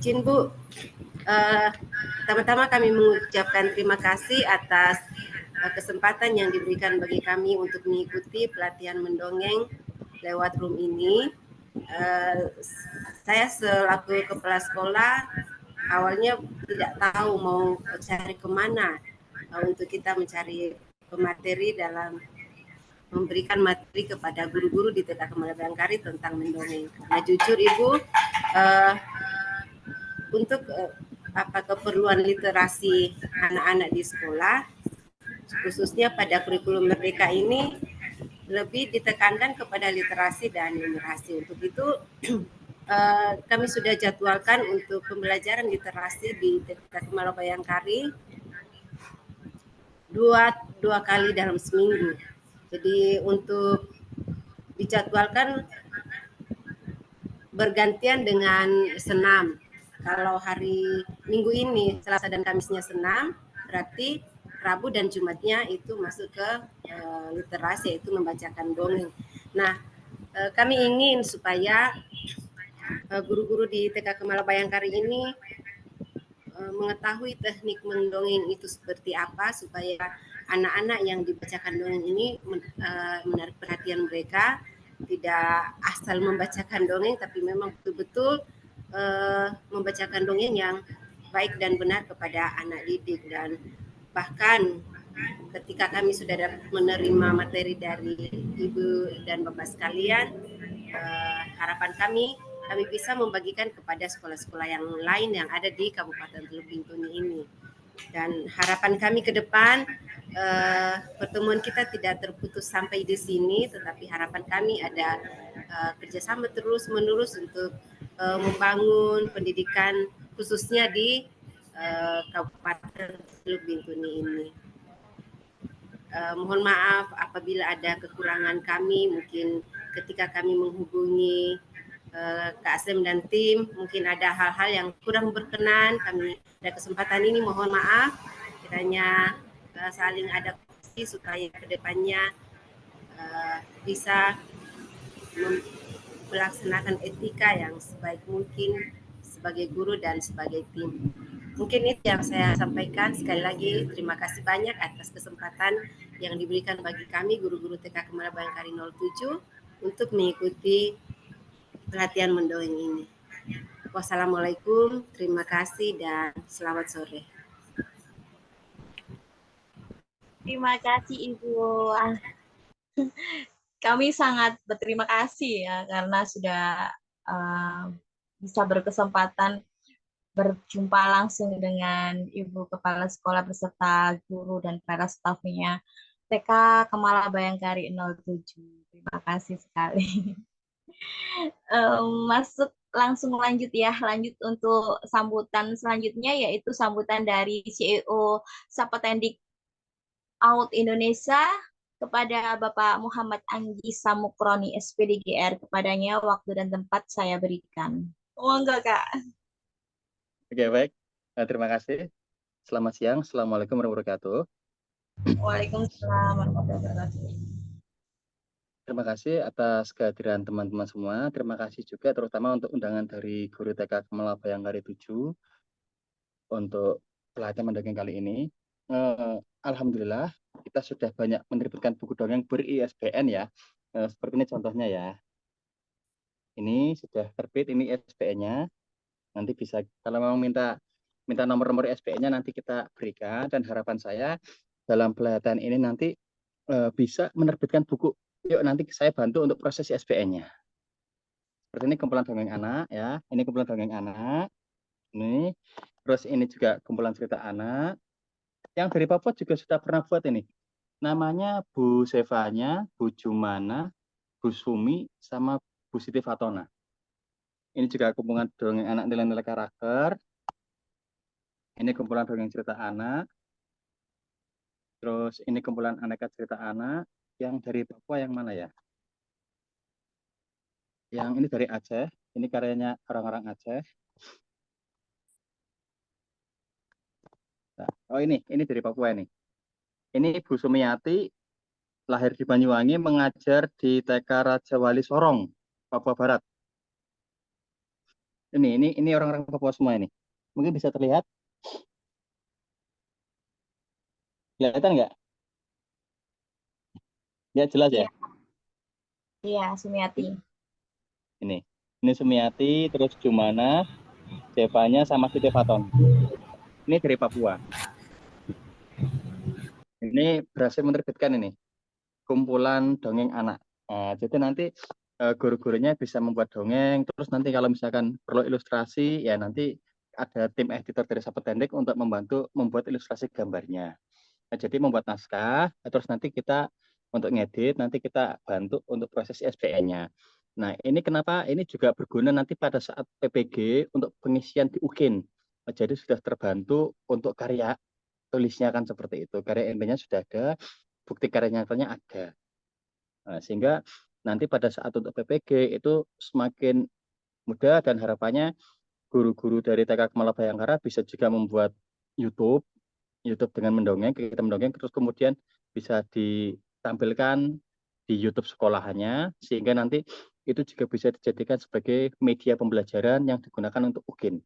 izin Bu, pertama-tama kami mengucapkan terima kasih atas kesempatan yang diberikan bagi kami untuk mengikuti pelatihan mendongeng lewat room ini. Saya selaku kepala sekolah awalnya tidak tahu mau cari kemana untuk kita mencari pemateri dalam memberikan materi kepada guru-guru di TK Kemala Bayangkari tentang mendongeng. Nah jujur Ibu, untuk keperluan literasi anak-anak di sekolah, khususnya pada kurikulum Merdeka ini lebih ditekankan kepada literasi dan numerasi. Untuk itu kami sudah jadwalkan untuk pembelajaran literasi di TK Kemala Bayangkari dua kali dalam seminggu. Jadi untuk dijadwalkan bergantian dengan senam. Kalau hari Minggu ini Selasa dan Kamisnya senam, berarti Rabu dan Jumatnya itu masuk ke literasi, yaitu membacakan dongeng. Nah, kami ingin supaya guru-guru di TK Kemala Bayangkari ini mengetahui teknik mendongeng itu seperti apa, supaya anak-anak yang dibacakan dongeng ini menarik perhatian mereka, tidak asal membacakan dongeng, tapi memang betul-betul membacakan dongeng yang baik dan benar kepada anak didik. Dan bahkan ketika kami sudah menerima materi dari Ibu dan Bapak sekalian, harapan kami bisa membagikan kepada sekolah-sekolah yang lain yang ada di Kabupaten Teluk Bintuni ini. Dan harapan kami ke depan, pertemuan kita tidak terputus sampai di sini, tetapi harapan kami ada kerjasama terus-menerus untuk membangun pendidikan khususnya di Kabupaten Teluk Bintuni ini. Mohon maaf apabila ada kekurangan kami, mungkin ketika kami menghubungi Kak Asem dan tim, mungkin ada hal-hal yang kurang berkenan. Kami ada kesempatan ini, mohon maaf. Kiranya saling adaptasi supaya kedepannya bisa melaksanakan etika yang sebaik mungkin sebagai guru dan sebagai tim. Mungkin itu yang saya sampaikan. Sekali lagi terima kasih banyak atas kesempatan yang diberikan bagi kami guru-guru TK Kemala Bayangkari 07 untuk mengikuti pelatihan mendongeng ini. Wassalamualaikum, terima kasih dan selamat sore. Terima kasih Ibu. Kami sangat berterima kasih ya karena sudah bisa berkesempatan berjumpa langsung dengan Ibu Kepala Sekolah beserta guru dan para stafnya TK Kemala Bayangkari 07. Terima kasih sekali. Masuk langsung lanjut ya, lanjut untuk sambutan selanjutnya yaitu sambutan dari CEO Sapetendik Out Indonesia kepada Bapak Muhammad Anggi Samukroni SPDGR. Kepadanya waktu dan tempat saya berikan. Oh enggak Kak. Oke, baik. Terima kasih. Selamat siang. Assalamualaikum warahmatullahi wabarakatuh. Waalaikumsalam warahmatullahi wabarakatuh. Terima kasih atas kehadiran teman-teman semua. Terima kasih juga terutama untuk undangan dari Guru TK Kemala Bayangkari 7 untuk pelatihan mendongeng kali ini. Alhamdulillah kita sudah banyak menerbitkan buku dongeng ber-ISBN ya. Seperti ini contohnya ya. Ini sudah terbit, ini ISBN-nya. Nanti bisa kalau mau minta nomor-nomor ISBN-nya nanti kita berikan, dan harapan saya dalam pelatihan ini nanti bisa menerbitkan buku. Yuk nanti saya bantu untuk proses ISBN-nya. Seperti ini kumpulan dongeng anak ya. Ini kumpulan dongeng anak. Ini. Terus ini juga kumpulan cerita anak. Yang dari Papua juga sudah pernah buat ini. Namanya Bu Sevanya, Bu Jumana, Bu Sumi, sama Bu Siti Fatona. Ini juga kumpulan dongeng anak nilai-nilai karakter. Ini kumpulan dongeng cerita anak. Terus ini kumpulan aneka cerita anak. Yang dari Papua yang mana ya? Yang ini dari Aceh. Ini karyanya orang-orang Aceh. Nah, oh ini dari Papua ini. Ini Bu Sumiati, lahir di Banyuwangi, mengajar di TK Raja Wali Sorong, Papua Barat. Ini orang-orang Papua semua ini. Mungkin bisa terlihat. Kelihatan nggak? Ya jelas ya. Iya, iya, Sumiati. Ini Sumiati, terus Jumana, Devanya sama si Devaton. Ini dari Papua. Ini berhasil menerbitkan ini kumpulan dongeng anak. Nah, jadi nanti guru-gurunya bisa membuat dongeng. Terus nanti kalau misalkan perlu ilustrasi, ya nanti ada tim editor dari Sapetendik untuk membantu membuat ilustrasi gambarnya. Nah, jadi membuat naskah, terus nanti kita untuk ngedit, nanti kita bantu untuk proses ISBN-nya. Nah, ini kenapa ini juga berguna nanti pada saat PPG untuk pengisian di UKIN. Nah, jadi sudah terbantu untuk karya tulisnya kan seperti itu. Karya MP-nya sudah ada, bukti karya nyatanya ada. Nah, sehingga nanti pada saat untuk PPG itu semakin mudah dan harapannya guru-guru dari TK Kemala Bayangkara bisa juga membuat YouTube dengan mendongeng, kita mendongeng, terus kemudian bisa ditampilkan di YouTube sekolahannya, sehingga nanti itu juga bisa dijadikan sebagai media pembelajaran yang digunakan untuk UKIN.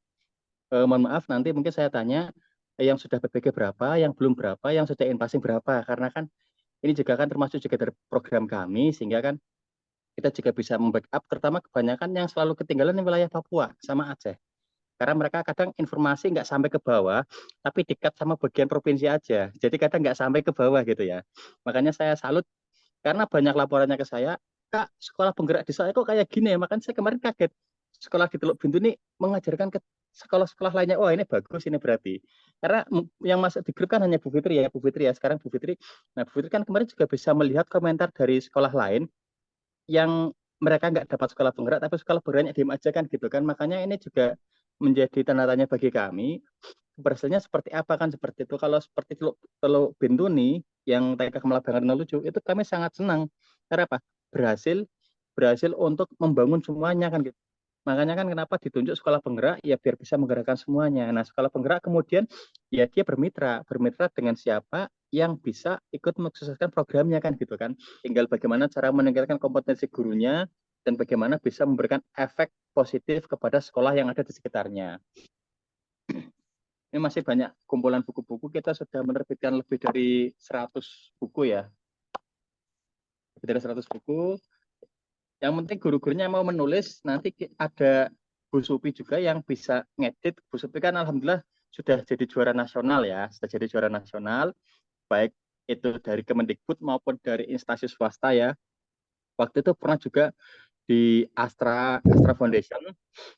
Mohon maaf, nanti mungkin saya tanya, yang sudah PPG berapa, yang belum berapa, yang sudah in-passing berapa, karena kan ini juga kan termasuk juga dari program kami, sehingga kan kita juga bisa membackup, terutama kebanyakan yang selalu ketinggalan di wilayah Papua sama Aceh. Karena mereka kadang informasi nggak sampai ke bawah, tapi dekat sama bagian provinsi aja. Jadi kadang nggak sampai ke bawah gitu ya. Makanya saya salut, karena banyak laporannya ke saya, Kak, sekolah penggerak di saya kok kayak gini ya. Makanya saya kemarin kaget. Sekolah di Teluk Bintu ini mengajarkan ke sekolah-sekolah lainnya, wah ini bagus ini berarti. Karena yang masuk di grup kan hanya Bu Fitri ya. Sekarang Bu Fitri. Nah, Bu Fitri kan kemarin juga bisa melihat komentar dari sekolah lain yang mereka nggak dapat sekolah penggerak, tapi sekolah penggeraknya diem aja kan gitu kan. Makanya ini juga menjadi tanda tanya bagi kami, keberhasilannya seperti apa kan seperti itu. Kalau seperti Teluk Bintuni yang TK Kemala Bayangkara lucu, itu kami sangat senang. Karena apa? Berhasil untuk membangun semuanya kan gitu. Makanya kan kenapa ditunjuk sekolah penggerak, ya biar bisa menggerakkan semuanya. Nah, sekolah penggerak kemudian ya dia bermitra dengan siapa yang bisa ikut mensukseskan programnya kan gitu kan. Tinggal bagaimana cara meningkatkan kompetensi gurunya dan bagaimana bisa memberikan efek positif kepada sekolah yang ada di sekitarnya. Ini masih banyak kumpulan buku-buku, kita sudah menerbitkan lebih dari 100 buku ya. Lebih dari 100 buku. Yang penting guru-gurunya mau menulis, nanti ada Bu Supi juga yang bisa ngedit. Bu Supi kan alhamdulillah sudah jadi juara nasional ya, baik itu dari Kemendikbud maupun dari instansi swasta ya. Waktu itu pernah juga di Astra Foundation,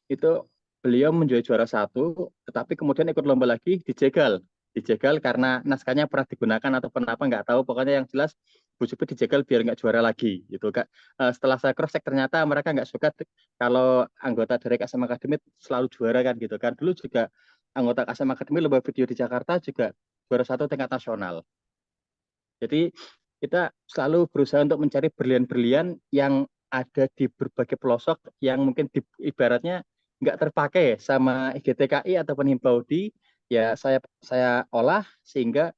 itu beliau menjadi juara 1, tetapi kemudian ikut lomba lagi dijegal karena naskahnya pernah digunakan atau apa nggak tahu, pokoknya yang jelas Bu Supi dijegal biar nggak juara lagi gitu Kak. Setelah saya cross check ternyata mereka nggak suka kalau anggota dari KSM Akademi selalu juara kan gitu kan. Dulu juga anggota KSM Akademi lomba video di Jakarta juga juara 1 tingkat nasional. Jadi kita selalu berusaha untuk mencari berlian-berlian yang ada di berbagai pelosok yang mungkin ibaratnya nggak terpakai sama IGTKI ataupun Himpaudi, ya saya olah sehingga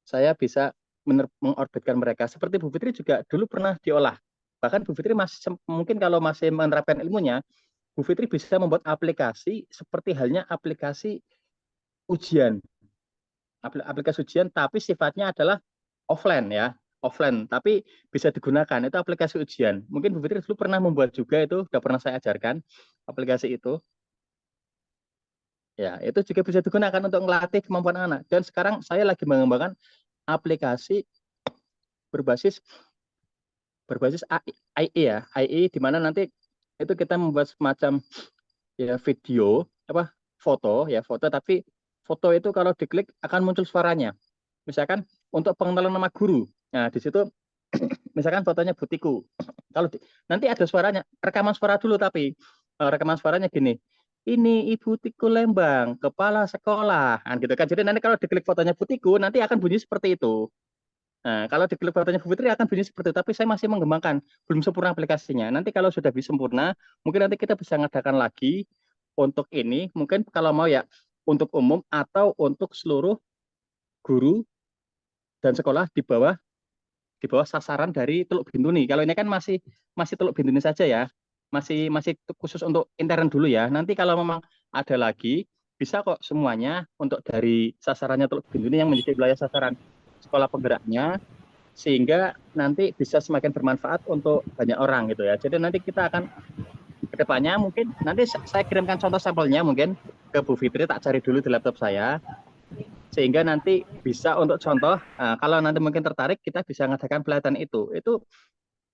saya bisa mengorbitkan mereka. Seperti Bu Fitri juga dulu pernah diolah. Bahkan Bu Fitri masih mungkin kalau masih menerapkan ilmunya, Bu Fitri bisa membuat aplikasi seperti halnya aplikasi ujian. Aplikasi ujian tapi sifatnya adalah offline ya, offline tapi bisa digunakan, itu aplikasi ujian. Mungkin Bu Fitri dulu pernah membuat juga, itu sudah pernah saya ajarkan aplikasi itu. Ya, itu juga bisa digunakan untuk melatih kemampuan anak. Dan sekarang saya lagi mengembangkan aplikasi berbasis AI ya, AI di mana nanti itu kita membuat semacam ya video foto tapi foto itu kalau diklik akan muncul suaranya. Misalkan untuk pengenalan nama guru. Nah, di situ misalkan fotonya Butiku. Kalau nanti ada suaranya, rekaman suara dulu tapi rekaman suaranya gini. Ini Ibu Tiku Lembang, kepala sekolah. Nah, gitu kan. Jadi nanti kalau diklik fotonya Butiku nanti akan bunyi seperti itu. Nah, kalau diklik fotonya Bu Fitri akan bunyi seperti itu, tapi saya masih mengembangkan, belum sempurna aplikasinya. Nanti kalau sudah bisa sempurna, mungkin nanti kita bisa ngadakan lagi untuk ini, mungkin kalau mau ya untuk umum atau untuk seluruh guru dan sekolah di bawah sasaran dari Teluk Bintuni. Kalau ini kan masih Teluk Bintuni saja ya. masih khusus untuk intern dulu ya. Nanti kalau memang ada lagi, bisa kok semuanya untuk dari sasarannya Teluk Bintuni yang menjadi wilayah sasaran sekolah penggeraknya, sehingga nanti bisa semakin bermanfaat untuk banyak orang gitu ya. Jadi nanti kita akan ke depannya mungkin nanti saya kirimkan contoh sampelnya mungkin ke Bu Fitri, tak cari dulu di laptop saya, sehingga nanti bisa untuk contoh. Nah, kalau nanti mungkin tertarik, kita bisa ngadakan pelatihan itu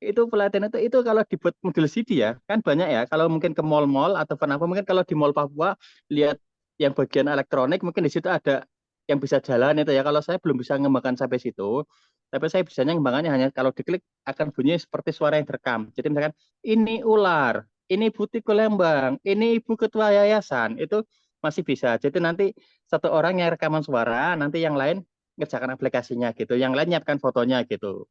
pelatihan itu kalau dibuat model CD ya kan banyak ya, kalau mungkin ke mall-mall atau apa, mungkin kalau di Mall Papua lihat yang bagian elektronik mungkin di situ ada yang bisa jalan itu ya. Kalau saya belum bisa mengembangkan sampai situ, tapi saya bisanya mengembangkannya hanya kalau diklik akan bunyi seperti suara yang direkam. Jadi misalkan ini ular, ini Butiku Lembang, ini ibu ketua yayasan, itu masih bisa. Jadi nanti satu orang yang rekaman suara, nanti yang lain ngerjakan aplikasinya gitu, yang lain nyiapkan fotonya gitu.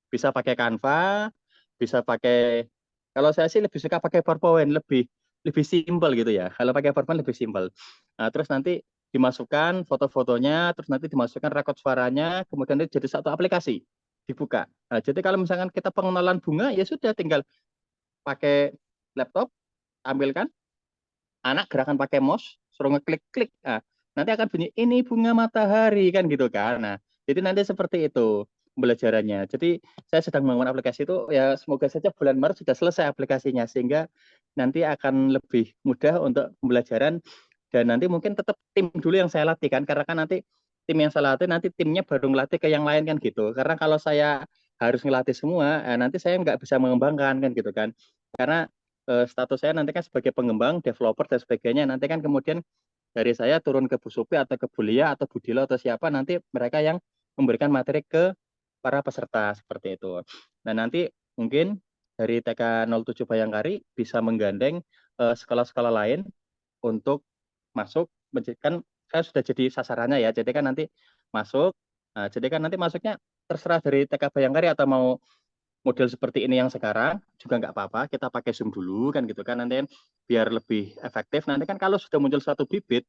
Bisa pakai Canva, bisa pakai, kalau saya sih lebih suka pakai PowerPoint, lebih lebih simpel gitu ya. Kalau pakai PowerPoint lebih simpel. Nah, terus nanti dimasukkan foto-fotonya, terus nanti dimasukkan rekod suaranya, kemudian itu jadi satu aplikasi dibuka. Nah, jadi kalau misalkan kita pengenalan bunga, ya sudah tinggal pakai laptop, ambilkan, anak gerakan pakai mouse, suruh ngeklik-klik. Nah, nanti akan bunyi ini bunga matahari kan gitu kan. Nah, jadi nanti seperti itu pembelajarannya. Jadi saya sedang membangun aplikasi itu, ya semoga saja bulan Maret sudah selesai aplikasinya, sehingga nanti akan lebih mudah untuk pembelajaran. Dan nanti mungkin tetap tim dulu yang saya latih kan, karena kan nanti tim yang saya latih nanti timnya baru ngelatih ke yang lain kan gitu. Karena kalau saya harus ngelatih semua, nanti saya nggak bisa mengembangkan kan gitu kan. Karena status saya nanti kan sebagai pengembang, developer dan sebagainya. Nanti kan kemudian dari saya turun ke Bu Supi atau ke Bu Lia atau Bu Dilo atau siapa, nanti mereka yang memberikan materi ke para peserta seperti itu. Nah, nanti mungkin dari TK 07 Bayangkari bisa menggandeng sekolah-sekolah lain untuk masuk, kan saya sudah jadi sasarannya ya. Jadi kan nanti masuk, jadi kan nanti masuknya terserah dari TK Bayangkari atau mau model seperti ini yang sekarang juga nggak apa-apa, kita pakai Zoom dulu kan gitu kan, nanti biar lebih efektif. Nanti kan kalau sudah muncul suatu bibit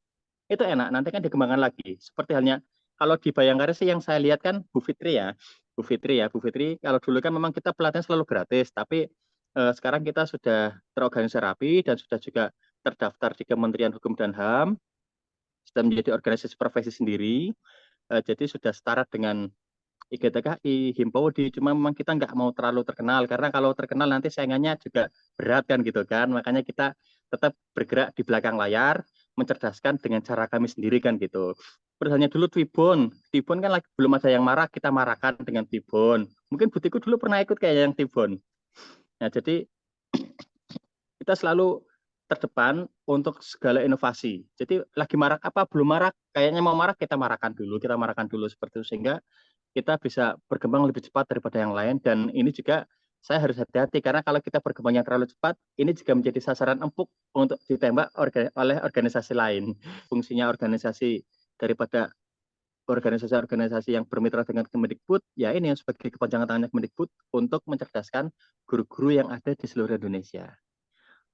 itu enak, nanti kan dikembangkan lagi. Seperti halnya kalau di Bayangkari sih yang saya lihat kan Bu Fitri ya, Bu Fitri kalau dulu kan memang kita pelatihan selalu gratis, tapi sekarang kita sudah terorganisasi rapi dan sudah juga terdaftar di Kementerian Hukum dan HAM, sudah menjadi organisasi profesi sendiri, jadi sudah setara dengan IGTKI, Himpodi, cuma memang kita nggak mau terlalu terkenal, karena kalau terkenal nanti saingannya juga berat kan gitu kan, makanya kita tetap bergerak di belakang layar, mencerdaskan dengan cara kami sendiri kan gitu. Hanya dulu Tibon kan lagi belum ada yang marah, kita marahkan dengan Tibon. Mungkin Butiku dulu pernah ikut kayak yang Tibon. Nah, jadi kita selalu terdepan untuk segala inovasi. Jadi lagi marak apa, belum marak, kayaknya mau marak, kita marahkan dulu seperti itu, sehingga kita bisa berkembang lebih cepat daripada yang lain. Dan ini juga saya harus hati-hati, karena kalau kita berkembang yang terlalu cepat, ini juga menjadi sasaran empuk untuk ditembak oleh organisasi lain. Fungsinya organisasi daripada organisasi-organisasi yang bermitra dengan Kemendikbud, ya ini yang sebagai kepanjangan tangannya Kemendikbud untuk mencerdaskan guru-guru yang ada di seluruh Indonesia.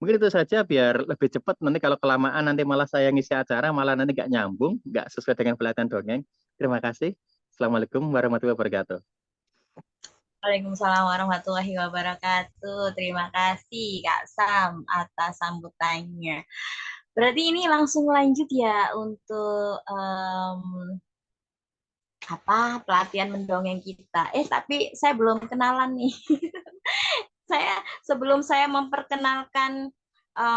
Mungkin itu saja biar lebih cepat, nanti kalau kelamaan nanti malah saya ngisi acara, malah nanti nggak nyambung, nggak sesuai dengan pelatihan dongeng. Terima kasih. Assalamualaikum warahmatullahi wabarakatuh. Waalaikumsalam warahmatullahi wabarakatuh. Terima kasih Kak Sam atas sambutannya. Berarti ini langsung lanjut ya untuk pelatihan mendongeng kita. Tapi saya belum kenalan nih. Sebelum saya memperkenalkan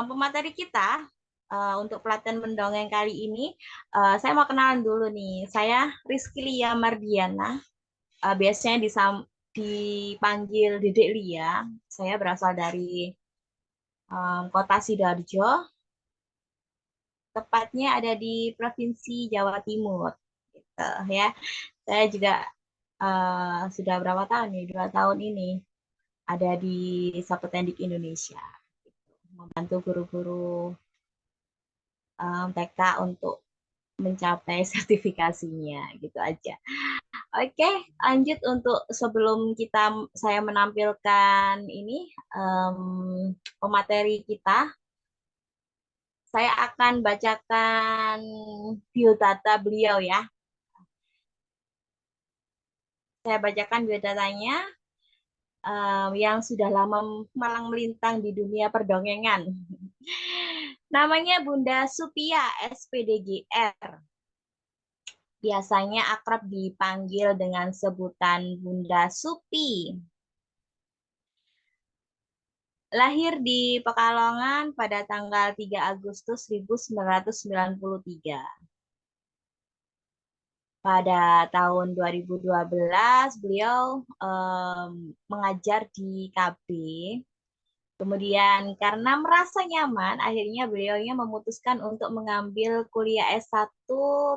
pemateri kita untuk pelatihan mendongeng kali ini, saya mau kenalan dulu nih. Saya Rizky Lia Mardiana. Biasanya dipanggil Dedek Lia. Saya berasal dari kota Sidoarjo, tepatnya ada di Provinsi Jawa Timur. Gitu, ya. Saya juga sudah berapa tahun nih? 2 tahun ini ada di Sapetendik Indonesia, membantu guru-guru TK untuk mencapai sertifikasinya, gitu aja. Oke, lanjut untuk sebelum saya menampilkan ini pemateri kita, saya akan bacakan biodata beliau ya. Saya bacakan biodatanya. yang sudah lama malang melintang di dunia perdongengan. Namanya Bunda Supia SPDGR. Biasanya akrab dipanggil dengan sebutan Bunda Supi. Lahir di Pekalongan pada tanggal 3 Agustus 1993. Pada tahun 2012 beliau mengajar di KB. Kemudian karena merasa nyaman, akhirnya beliaunya memutuskan untuk mengambil kuliah S1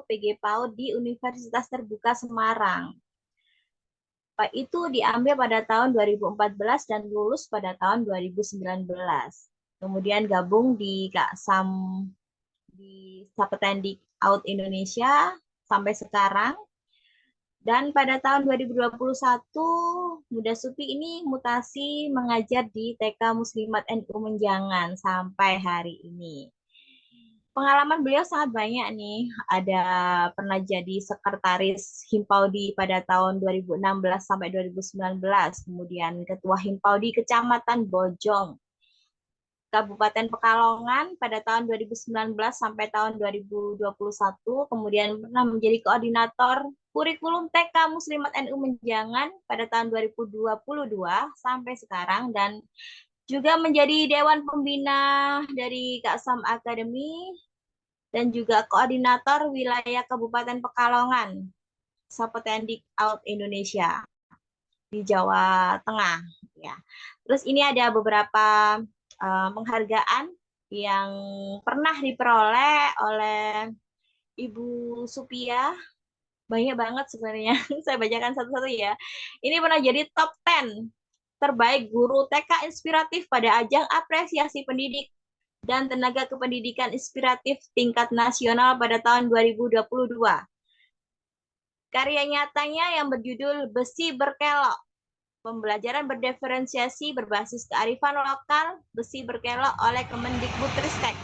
PG PAUD di Universitas Terbuka Semarang. Itu diambil pada tahun 2014 dan lulus pada tahun 2019. Kemudian gabung di KASAM di Sapetendik Out Indonesia sampai sekarang. Dan pada tahun 2021, Bunda Supi ini mutasi mengajar di TK Muslimat NU Menjangan sampai hari ini. Pengalaman beliau sangat banyak nih. Ada pernah jadi sekretaris Himpaudi pada tahun 2016 sampai 2019, kemudian ketua Himpaudi Kecamatan Bojong, Kabupaten Pekalongan pada tahun 2019 sampai tahun 2021, kemudian pernah menjadi koordinator kurikulum TK Muslimat NU Menjangan pada tahun 2022 sampai sekarang, dan juga menjadi Dewan Pembina dari KASAM Academy dan juga koordinator wilayah Kabupaten Pekalongan, Sapetendik Out Indonesia di Jawa Tengah. Ya. Terus ini ada beberapa penghargaan yang pernah diperoleh oleh Ibu Supia. Banyak banget sebenarnya. Saya bacakan satu-satu ya. Ini pernah jadi top 10 terbaik guru TK inspiratif pada ajang apresiasi pendidik dan tenaga kependidikan inspiratif tingkat nasional pada tahun 2022. Karya nyatanya yang berjudul Besi Berkelok, pembelajaran berdiferensiasi berbasis kearifan lokal Besi Berkelok oleh Kemendikbudristek.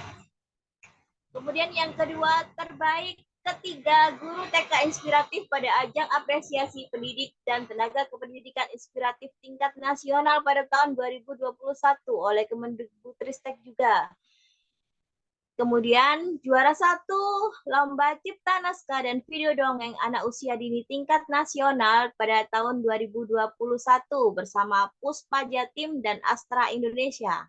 Kemudian yang kedua, terbaik ketiga guru TK inspiratif pada ajang apresiasi pendidik dan tenaga kependidikan inspiratif tingkat nasional pada tahun 2021 oleh Kemendikbudristek juga. Kemudian juara 1 Lomba Cipta Naskah dan Video Dongeng Anak Usia Dini tingkat nasional pada tahun 2021 bersama Puspa Jatim dan Astra Indonesia.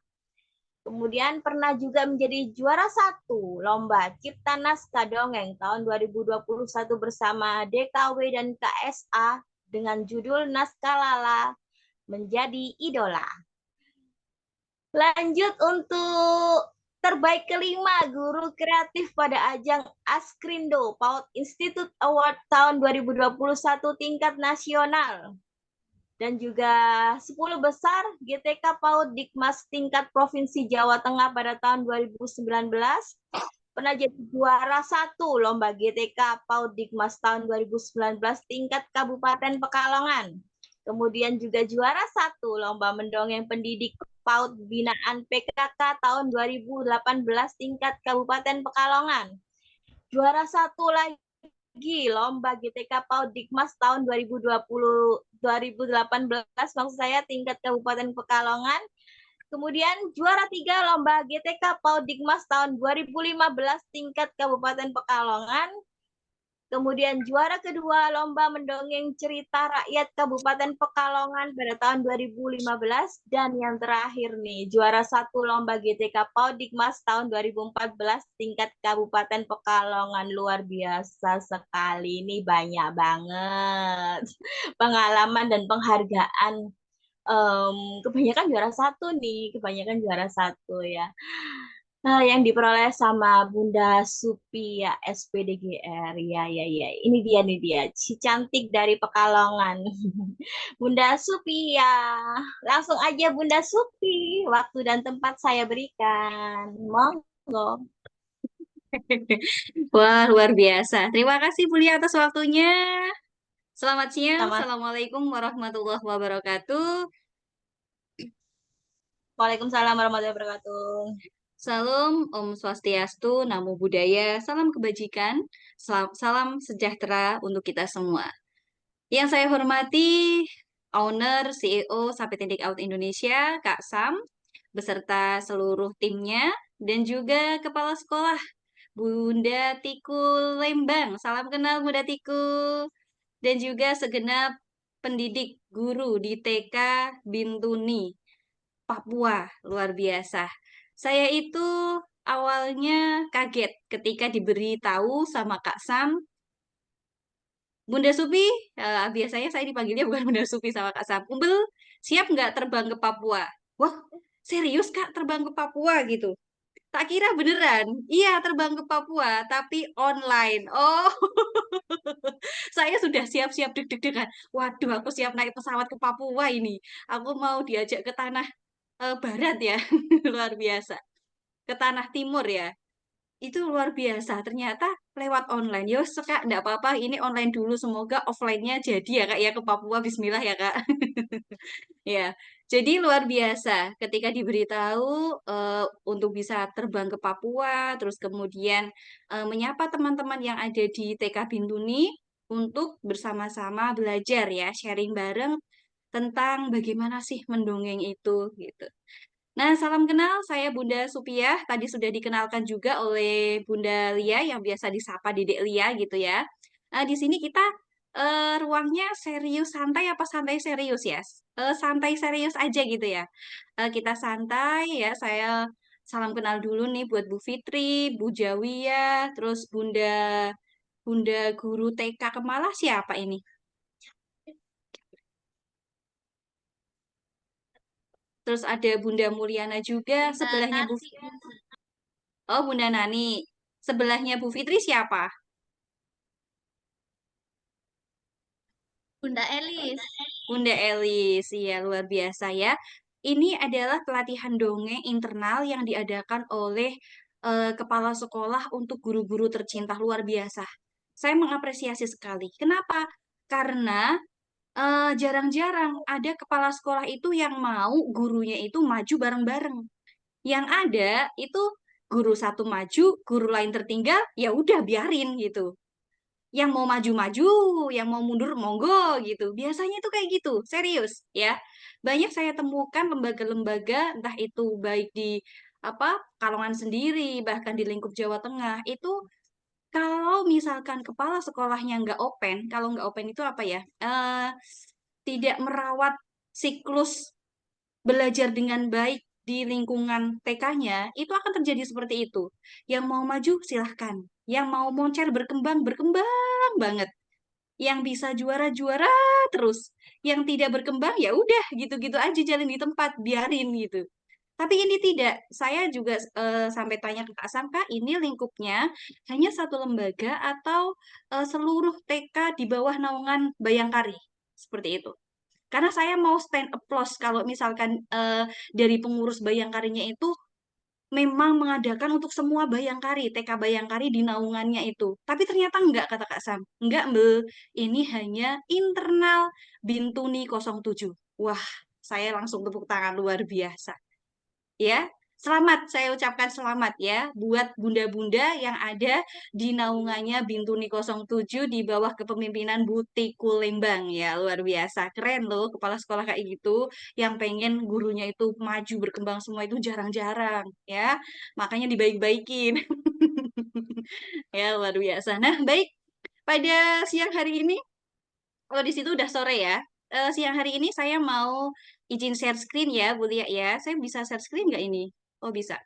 Kemudian pernah juga menjadi juara 1 Lomba Cipta Naskah Dongeng tahun 2021 bersama DKW dan KSA dengan judul Naskah Lala Menjadi Idola. Lanjut untuk terbaik kelima guru kreatif pada ajang Askrindo PAUD Institute Award tahun 2021 tingkat nasional. Dan juga 10 besar GTK PAUD Dikmas tingkat Provinsi Jawa Tengah pada tahun 2019. Pernah jadi juara 1 Lomba GTK PAUD Dikmas tahun 2019 tingkat Kabupaten Pekalongan. Kemudian juga juara 1 Lomba Mendongeng Pendidik PAUD Binaan PKK tahun 2018 tingkat Kabupaten Pekalongan. Juara 1 lagi Lomba GTK PAUD Dikmas tahun 2018 maksud saya tingkat Kabupaten Pekalongan. Kemudian juara 3 Lomba GTK PAUD Dikmas tahun 2015 tingkat Kabupaten Pekalongan. Kemudian juara kedua Lomba Mendongeng Cerita Rakyat Kabupaten Pekalongan pada tahun 2015. Dan yang terakhir nih, juara 1 Lomba GTK PAUD Dikmas tahun 2014 tingkat Kabupaten Pekalongan. Luar biasa sekali, ini banyak banget pengalaman dan penghargaan. Kebanyakan juara 1 nih, kebanyakan juara 1 ya. Nah, yang diperoleh sama Bunda Supia SPDGR. Ya. Ini dia. Si cantik dari Pekalongan. Bunda Supia. Langsung aja Bunda Supi. Waktu dan tempat saya berikan. Monggo. Wah, luar biasa. Terima kasih Bu Lia atas waktunya. Selamat siang. Sama. Assalamualaikum warahmatullahi wabarakatuh. Waalaikumsalam warahmatullahi wabarakatuh. Salam Om Swastiastu, Namo Buddhaya, salam kebajikan, salam sejahtera untuk kita semua. Yang saya hormati owner, CEO Sampai Tindik Out Indonesia, Kak Sam, beserta seluruh timnya, dan juga Kepala Sekolah, Bunda Tiku Lembang. Salam kenal Bunda Tiku. Dan juga segenap pendidik guru di TK Bintuni, Papua. Luar biasa. Saya itu awalnya kaget ketika diberitahu sama Kak Sam, Bunda Supi, biasanya saya dipanggilnya bukan Bunda Supi sama Kak Sam. Umbel, siap nggak terbang ke Papua? Wah, serius Kak terbang ke Papua gitu? Tak kira beneran. Iya, terbang ke Papua, tapi online. Oh, saya sudah siap-siap deg-degan. Waduh, aku siap naik pesawat ke Papua ini. Aku mau diajak ke tanah barat ya. Luar biasa. Ke tanah timur ya. Itu luar biasa. Ternyata lewat online. Yos, Kak, enggak apa-apa. Ini online dulu. Semoga offline-nya jadi ya, Kak, ya, ke Papua. Bismillah ya, Kak. Ya, jadi luar biasa ketika diberitahu untuk bisa terbang ke Papua, terus kemudian menyapa teman-teman yang ada di TK Bintuni untuk bersama-sama belajar ya, sharing bareng tentang bagaimana sih mendongeng itu gitu. Nah, salam kenal, saya Bunda Supiah. Tadi sudah dikenalkan juga oleh Bunda Lia yang biasa disapa Dedek Lia gitu ya. Nah, di sini kita ruangnya serius santai apa santai serius ya? Santai serius aja gitu ya. Kita santai ya. Saya salam kenal dulu nih buat Bu Fitri, Bu Jawia, terus Bunda Guru TK Kemala siapa ini? Terus ada Bunda Mulyana juga, sebelahnya Bu Oh, Bunda Nani. Sebelahnya Bu Fitri siapa? Bunda Elis. Bunda Elis, iya luar biasa ya. Ini adalah pelatihan dongeng internal yang diadakan oleh kepala sekolah untuk guru-guru tercinta luar biasa. Saya mengapresiasi sekali. Kenapa? Karena jarang-jarang ada kepala sekolah itu yang mau gurunya itu maju bareng-bareng. Yang ada itu guru satu maju, guru lain tertinggal, ya udah biarin gitu. Yang mau maju-maju, yang mau mundur monggo gitu. Biasanya itu kayak gitu, serius ya. Banyak saya temukan lembaga-lembaga entah itu baik di apa Kalongan sendiri, bahkan di lingkup Jawa Tengah itu kalau misalkan kepala sekolahnya nggak open, kalau nggak open itu apa ya? Tidak merawat siklus belajar dengan baik di lingkungan TK-nya, itu akan terjadi seperti itu. Yang mau maju, silahkan. Yang mau moncer berkembang, berkembang banget. Yang bisa juara-juara terus. Yang tidak berkembang, ya udah gitu-gitu aja jalan di tempat, biarin gitu. Tapi ini tidak. Saya juga sampai tanya ke Kak Sam, Kak, ini lingkupnya hanya satu lembaga atau seluruh TK di bawah naungan Bayangkari? Seperti itu. Karena saya mau stand applause kalau misalkan dari pengurus Bayangkarinya itu memang mengadakan untuk semua Bayangkari, TK Bayangkari di naungannya itu. Tapi ternyata enggak, kata Kak Sam. Enggak, Mbak. Ini hanya internal Bintuni 07. Wah, saya langsung tepuk tangan luar biasa. Ya, selamat, saya ucapkan selamat ya buat bunda-bunda yang ada di naungannya Bintuni 07 di bawah kepemimpinan Butiku Lembang ya, luar biasa. Keren loh kepala sekolah kayak gitu yang pengen gurunya itu maju berkembang semua itu jarang-jarang ya. Makanya dibaik-baikin. Ya, luar biasa. Nah, baik. Pada siang hari ini, oh di situ udah sore ya. Siang hari ini saya mau izin share screen ya, Bu Lia ya. Saya bisa share screen nggak ini? Oh bisa.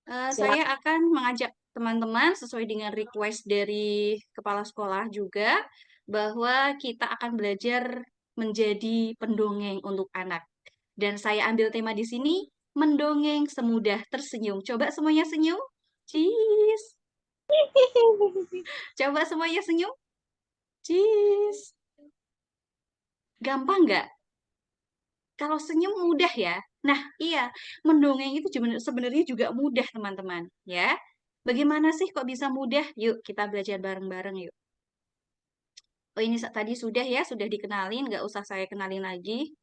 Saya akan mengajak teman-teman sesuai dengan request dari kepala sekolah juga bahwa kita akan belajar menjadi pendongeng untuk anak. Dan saya ambil tema di sini, mendongeng semudah tersenyum. Coba semuanya senyum. Cheese. Coba semuanya senyum. Cheese. Gampang nggak? Kalau senyum mudah ya. Nah, iya, mendongeng itu sebenarnya juga mudah, teman-teman, ya. Bagaimana sih kok bisa mudah? Yuk, kita belajar bareng-bareng yuk. Oh, ini tadi sudah ya, sudah dikenalin, nggak usah saya kenalin lagi.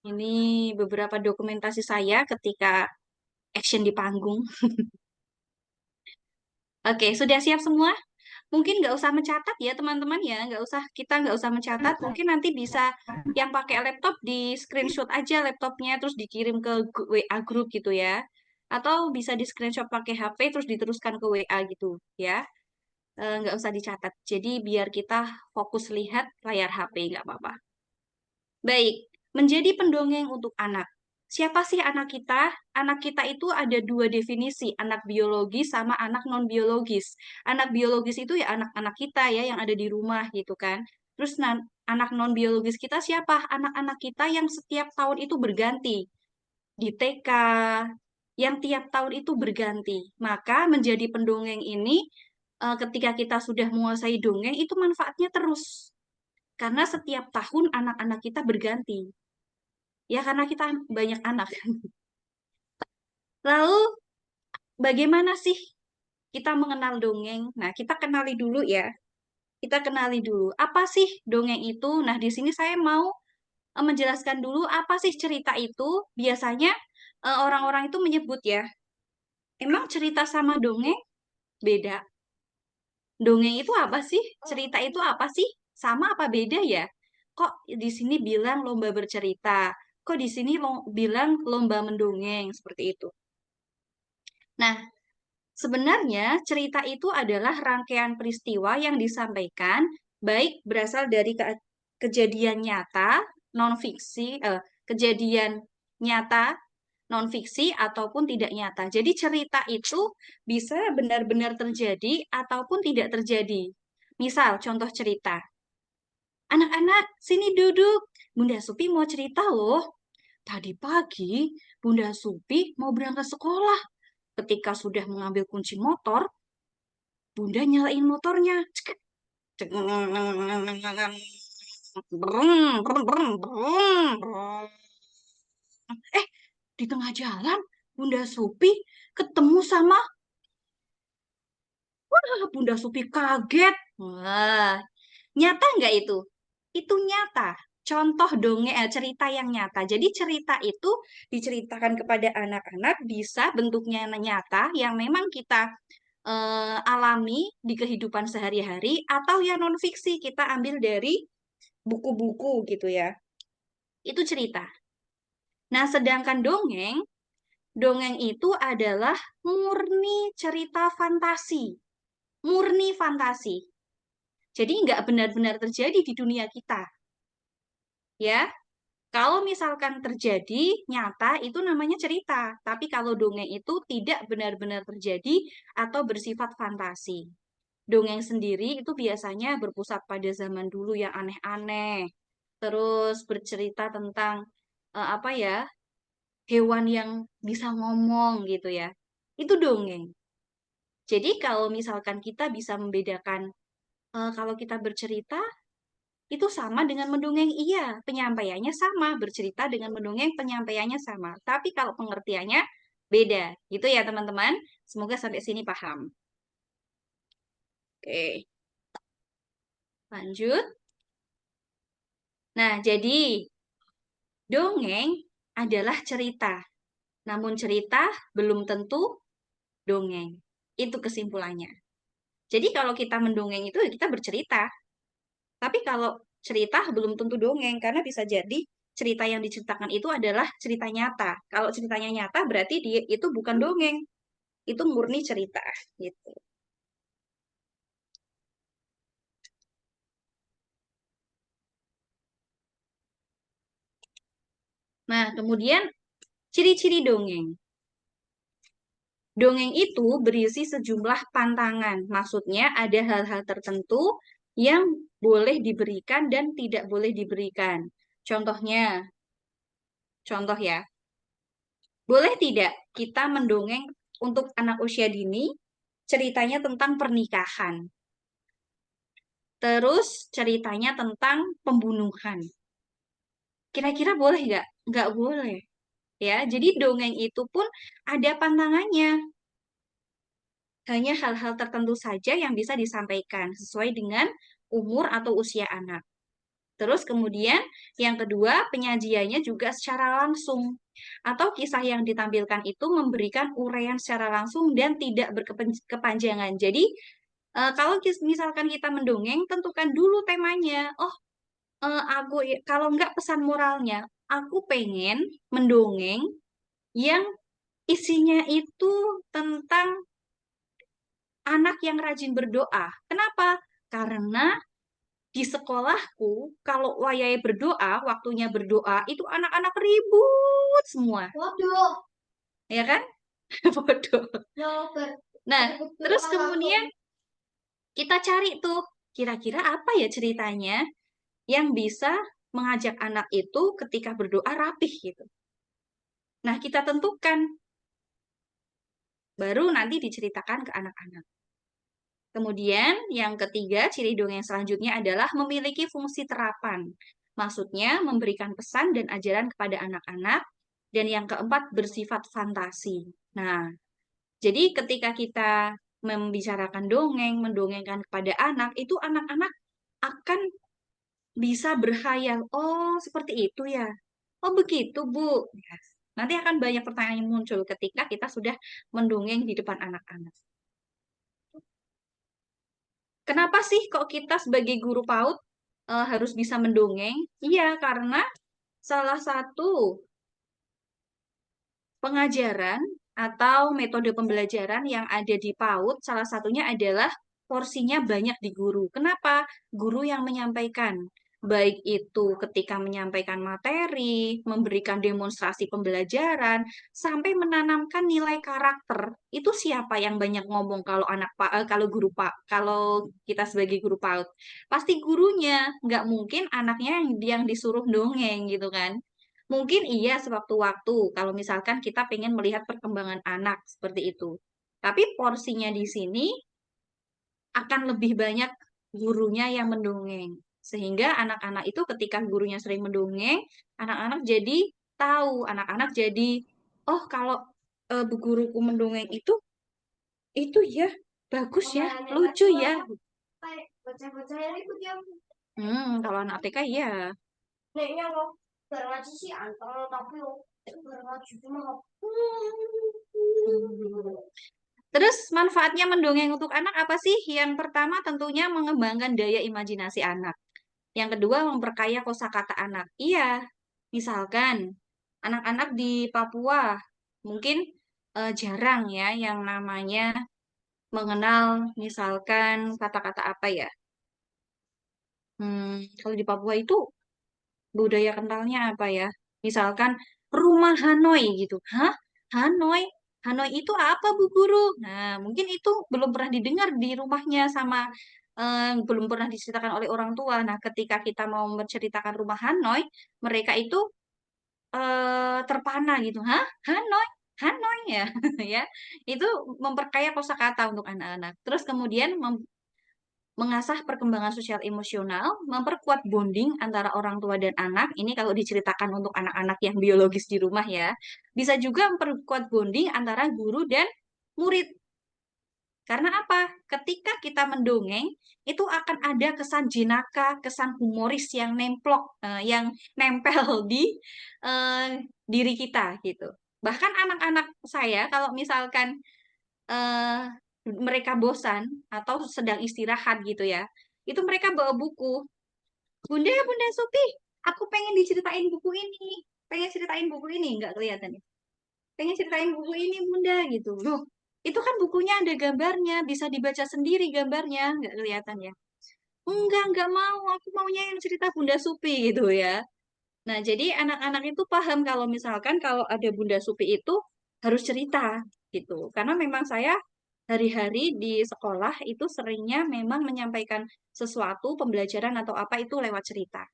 Ini beberapa dokumentasi saya ketika action di panggung. Oke, sudah siap semua? Mungkin nggak usah mencatat ya teman-teman ya, kita nggak usah mencatat. Mungkin nanti bisa yang pakai laptop di screenshot aja laptopnya terus dikirim ke WA grup gitu ya. Atau bisa di screenshot pakai HP terus diteruskan ke WA gitu ya. Nggak usah dicatat. Jadi biar kita fokus lihat layar HP nggak apa-apa. Baik, menjadi pendongeng untuk anak. Siapa sih anak kita? Anak kita itu ada dua definisi, anak biologis sama anak non-biologis. Anak biologis itu ya anak-anak kita ya yang ada di rumah gitu kan. Terus anak non-biologis kita siapa? Anak-anak kita yang setiap tahun itu berganti. Di TK, yang tiap tahun itu berganti. Maka menjadi pendongeng ini, ketika kita sudah menguasai dongeng, itu manfaatnya terus. Karena setiap tahun anak-anak kita berganti. Ya, karena kita banyak anak. Lalu, bagaimana sih kita mengenal dongeng? Nah, kita kenali dulu ya. Kita kenali dulu. Apa sih dongeng itu? Nah, di sini saya mau menjelaskan dulu apa sih cerita itu. Biasanya orang-orang itu menyebut ya, emang cerita sama dongeng beda. Dongeng itu apa sih? Cerita itu apa sih? Sama apa beda ya? Kok di sini bilang lomba bercerita? Kok di sini bilang lomba mendongeng? Seperti itu. Nah, sebenarnya cerita itu adalah rangkaian peristiwa yang disampaikan baik berasal dari kejadian nyata, non-fiksi, kejadian nyata, non-fiksi ataupun tidak nyata. Jadi cerita itu bisa benar-benar terjadi ataupun tidak terjadi. Misal contoh cerita. Anak-anak, sini duduk. Bunda Supi mau cerita loh. Tadi pagi, Bunda Supi mau berangkat sekolah. Ketika sudah mengambil kunci motor, Bunda nyalain motornya. Cek, cek, brum, brum, brum, brum. Di tengah jalan, Bunda Supi ketemu sama Bunda Supi kaget. Wah, nyata nggak itu? Itu nyata. Contoh dongeng cerita yang nyata. Jadi cerita itu diceritakan kepada anak-anak bisa bentuknya nyata yang memang kita alami di kehidupan sehari-hari atau ya non fiksi kita ambil dari buku-buku gitu ya. Itu cerita. Nah, sedangkan dongeng itu adalah murni cerita fantasi. Murni fantasi. Jadi nggak benar-benar terjadi di dunia kita. Ya, kalau misalkan terjadi nyata itu namanya cerita. Tapi kalau dongeng itu tidak benar-benar terjadi atau bersifat fantasi. Dongeng sendiri itu biasanya berpusat pada zaman dulu yang aneh-aneh. Terus bercerita tentang apa ya? Hewan yang bisa ngomong gitu ya. Itu dongeng. Jadi kalau misalkan kita bisa membedakan kalau kita bercerita itu sama dengan mendongeng, iya, penyampaiannya sama, bercerita dengan mendongeng penyampaiannya sama. Tapi kalau pengertiannya beda. Gitu ya teman-teman. Semoga sampai sini paham. Oke. Lanjut. Nah, jadi dongeng adalah cerita. Namun cerita belum tentu dongeng. Itu kesimpulannya. Jadi kalau kita mendongeng itu ya kita bercerita. Tapi kalau cerita belum tentu dongeng karena bisa jadi cerita yang diceritakan itu adalah cerita nyata. Kalau ceritanya nyata berarti dia itu bukan dongeng. Itu murni cerita gitu. Nah, kemudian ciri-ciri dongeng. Dongeng itu berisi sejumlah pantangan. Maksudnya ada hal-hal tertentu yang boleh diberikan dan tidak boleh diberikan. Contohnya, contoh ya, boleh tidak kita mendongeng untuk anak usia dini ceritanya tentang pernikahan. Terus ceritanya tentang pembunuhan. Kira-kira boleh nggak? Nggak boleh. Ya, jadi dongeng itu pun ada pantangannya. Hanya hal-hal tertentu saja yang bisa disampaikan sesuai dengan umur atau usia anak. Terus kemudian yang kedua, penyajiannya juga secara langsung. Atau kisah yang ditampilkan itu memberikan uraian secara langsung dan tidak berkepanjangan. Jadi Kalau misalkan kita mendongeng, tentukan dulu temanya. Oh, kalau nggak pesan moralnya, aku pengen mendongeng yang isinya itu tentang anak yang rajin berdoa. Kenapa? Karena di sekolahku, kalau wayai berdoa, waktunya berdoa, itu anak-anak ribut semua. Waduh. Ya kan? Bodoh. Nah, terus Terus kemudian kita cari tuh, kira-kira apa ya ceritanya yang bisa mengajak anak itu ketika berdoa rapih gitu. Nah, kita tentukan, baru nanti diceritakan ke anak-anak. Kemudian yang ketiga, ciri dongeng selanjutnya adalah memiliki fungsi terapan. Maksudnya memberikan pesan dan ajaran kepada anak-anak. Dan yang keempat, bersifat fantasi. Nah, jadi ketika kita membicarakan dongeng, mendongengkan kepada anak, itu anak-anak akan bisa berkhayal. Oh, seperti itu ya. Oh, begitu, Bu. Ya. Nanti akan banyak pertanyaan yang muncul ketika kita sudah mendongeng di depan anak-anak. Kenapa sih kok kita sebagai guru PAUD harus bisa mendongeng? Iya, karena salah satu pengajaran atau metode pembelajaran yang ada di PAUD, salah satunya adalah porsinya banyak di guru. Kenapa? Guru yang menyampaikan. Baik itu ketika menyampaikan materi, memberikan demonstrasi pembelajaran, sampai menanamkan nilai karakter. Itu siapa yang banyak ngomong kalau kalau guru Pak, kalau kita sebagai guru PAUD? Pasti gurunya, nggak mungkin anaknya yang disuruh dongeng gitu kan. Mungkin iya sewaktu-waktu kalau misalkan kita pengen melihat perkembangan anak seperti itu. Tapi porsinya di sini akan lebih banyak gurunya yang mendongeng. Sehingga anak-anak itu ketika gurunya sering mendongeng, anak-anak jadi tahu, anak-anak jadi, oh kalau bu guruku mendongeng itu ya bagus ya, lucu ya. Kalau anak TK ya. Terus manfaatnya mendongeng untuk anak apa sih? Yang pertama tentunya mengembangkan daya imajinasi anak. Yang kedua memperkaya kosakata anak. Iya, misalkan anak-anak di Papua mungkin jarang ya yang namanya mengenal misalkan kata-kata apa ya. Kalau di Papua itu budaya kentalnya apa ya? Misalkan rumah Hanoi gitu. Hah? Hanoi? Hanoi itu apa, Bu Guru? Nah, mungkin itu belum pernah didengar di rumahnya sama belum pernah diceritakan oleh orang tua. Nah, ketika kita mau menceritakan rumah Hanoi, mereka itu terpana gitu. Hah? Hanoi? Hanoi ya, ya. Itu memperkaya kosakata untuk anak-anak. Terus kemudian mengasah perkembangan sosial emosional, memperkuat bonding antara orang tua dan anak. Ini kalau diceritakan untuk anak-anak yang biologis di rumah ya. Bisa juga memperkuat bonding antara guru dan murid. Karena apa? Ketika kita mendongeng, itu akan ada kesan jenaka, kesan humoris yang yang nempel di diri kita gitu. Bahkan anak-anak saya kalau misalkan eh, mereka bosan atau sedang istirahat gitu ya, itu mereka bawa buku. Bunda, Bunda Supi, aku pengen diceritain buku ini. Pengen ceritain buku ini, nggak kelihatan ya? Pengen ceritain buku ini, Bunda, gitu. Loh, itu kan bukunya ada gambarnya, bisa dibaca sendiri gambarnya, nggak kelihatan ya? Enggak mau, aku maunya yang cerita Bunda Supi gitu ya. Nah, jadi anak-anak itu paham kalau misalkan kalau ada Bunda Supi itu harus cerita gitu. Karena memang saya hari-hari di sekolah itu seringnya memang menyampaikan sesuatu, pembelajaran atau apa itu lewat cerita.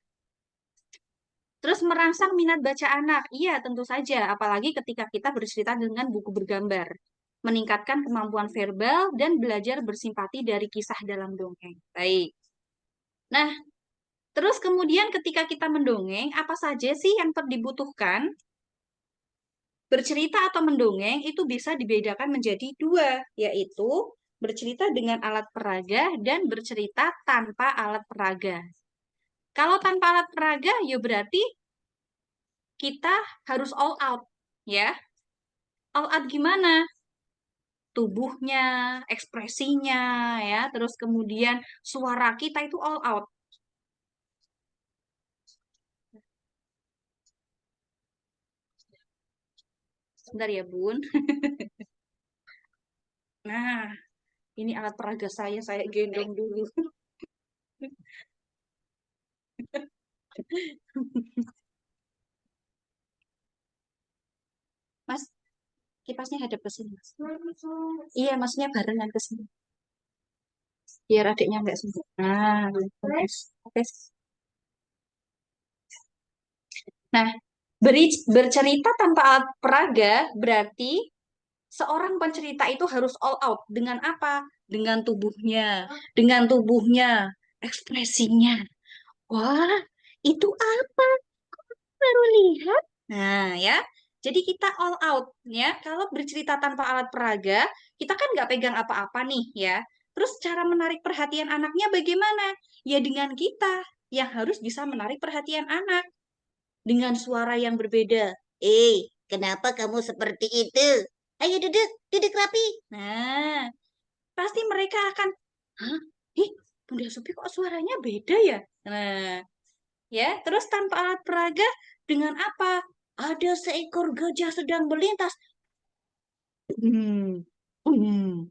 Terus merangsang minat baca anak. Iya, tentu saja. Apalagi ketika kita bercerita dengan buku bergambar. Meningkatkan kemampuan verbal dan belajar bersimpati dari kisah dalam dongeng. Baik. Nah, terus kemudian ketika kita mendongeng, apa saja sih yang dibutuhkan? Bercerita atau mendongeng itu bisa dibedakan menjadi dua, yaitu bercerita dengan alat peraga dan bercerita tanpa alat peraga. Kalau tanpa alat peraga, ya berarti kita harus all out, ya. All out gimana? tubuhnya, ekspresinya, ya, terus kemudian suara kita itu all out. Sebentar ya, Bun. Nah, ini alat peraga saya gendong dulu. Mas, kipasnya hadap ke sini, Mas. Iya, maksudnya barengan ke sini. Biar adiknya nggak sibuk. Nah, oke. Oke. Nah, bercerita tanpa alat peraga berarti seorang pencerita itu harus all out. Dengan apa? Dengan tubuhnya, ekspresinya. Wah, itu apa? Baru lihat. Nah, ya. Jadi kita all out, ya. Kalau bercerita tanpa alat peraga, kita kan nggak pegang apa-apa nih, ya. Terus cara menarik perhatian anaknya bagaimana? Ya dengan kita yang harus bisa menarik perhatian anak dengan suara yang berbeda. Kenapa kamu seperti itu? Ayo duduk, duduk rapi. Nah, pasti mereka akan, hah? Ih, Bunda Supi kok suaranya beda ya? Nah, ya, terus tanpa alat peraga dengan apa? Ada seekor gajah sedang melintas.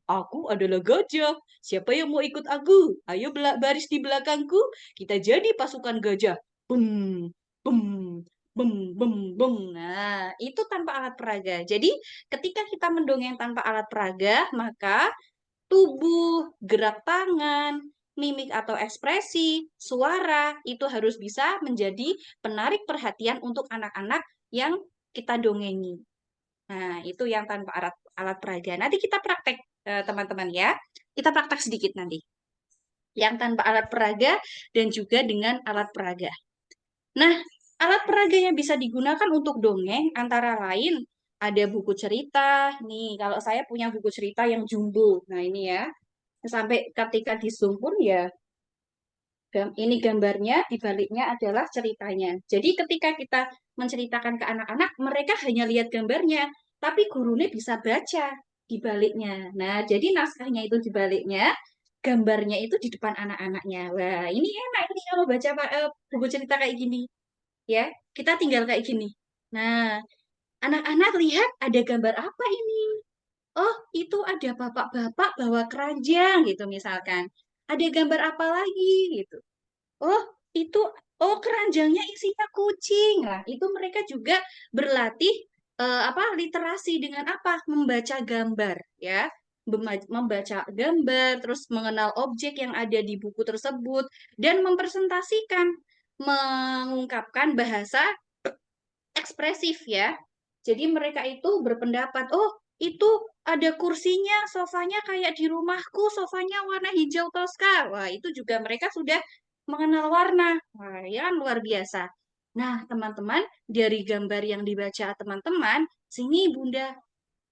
Aku adalah gajah. Siapa yang mau ikut aku? Ayo baris di belakangku. Kita jadi pasukan gajah. Bum, bum, bum, bum, bum. Nah, itu tanpa alat peraga. Jadi, ketika kita mendongeng tanpa alat peraga, maka tubuh, gerak tangan, mimik atau ekspresi, suara, itu harus bisa menjadi penarik perhatian untuk anak-anak yang kita dongengi. Nah, itu yang tanpa alat peraga. Nanti kita praktek, teman-teman ya. Kita praktek sedikit nanti. Yang tanpa alat peraga dan juga dengan alat peraga. Nah, alat peraga yang bisa digunakan untuk dongeng antara lain ada buku cerita. Nih, kalau saya punya buku cerita yang jumbo. Nah, ini ya. Sampai ketika di zoom pun ya, ini gambarnya, di baliknya adalah ceritanya. Jadi ketika kita menceritakan ke anak-anak, mereka hanya lihat gambarnya, tapi gurunya bisa baca di baliknya. Nah, jadi naskahnya itu di baliknya, gambarnya itu di depan anak-anaknya. Wah, ini enak ini kalau baca buku cerita kayak gini. Ya, kita tinggal kayak gini. Nah, anak-anak lihat ada gambar apa ini? Oh, itu ada bapak-bapak bawa keranjang gitu misalkan. Ada gambar apa lagi gitu. Oh, itu keranjangnya isinya kucing. Lah, itu mereka juga berlatih literasi dengan apa? Membaca gambar, ya. Membaca gambar, terus mengenal objek yang ada di buku tersebut dan mempresentasikan, mengungkapkan bahasa ekspresif ya. Jadi mereka itu berpendapat, oh itu ada kursinya, sofanya kayak di rumahku, sofanya warna hijau toska. Wah, itu juga mereka sudah mengenal warna. Wah, ya kan luar biasa. Nah, teman-teman, dari gambar yang dibaca teman-teman, sini Bunda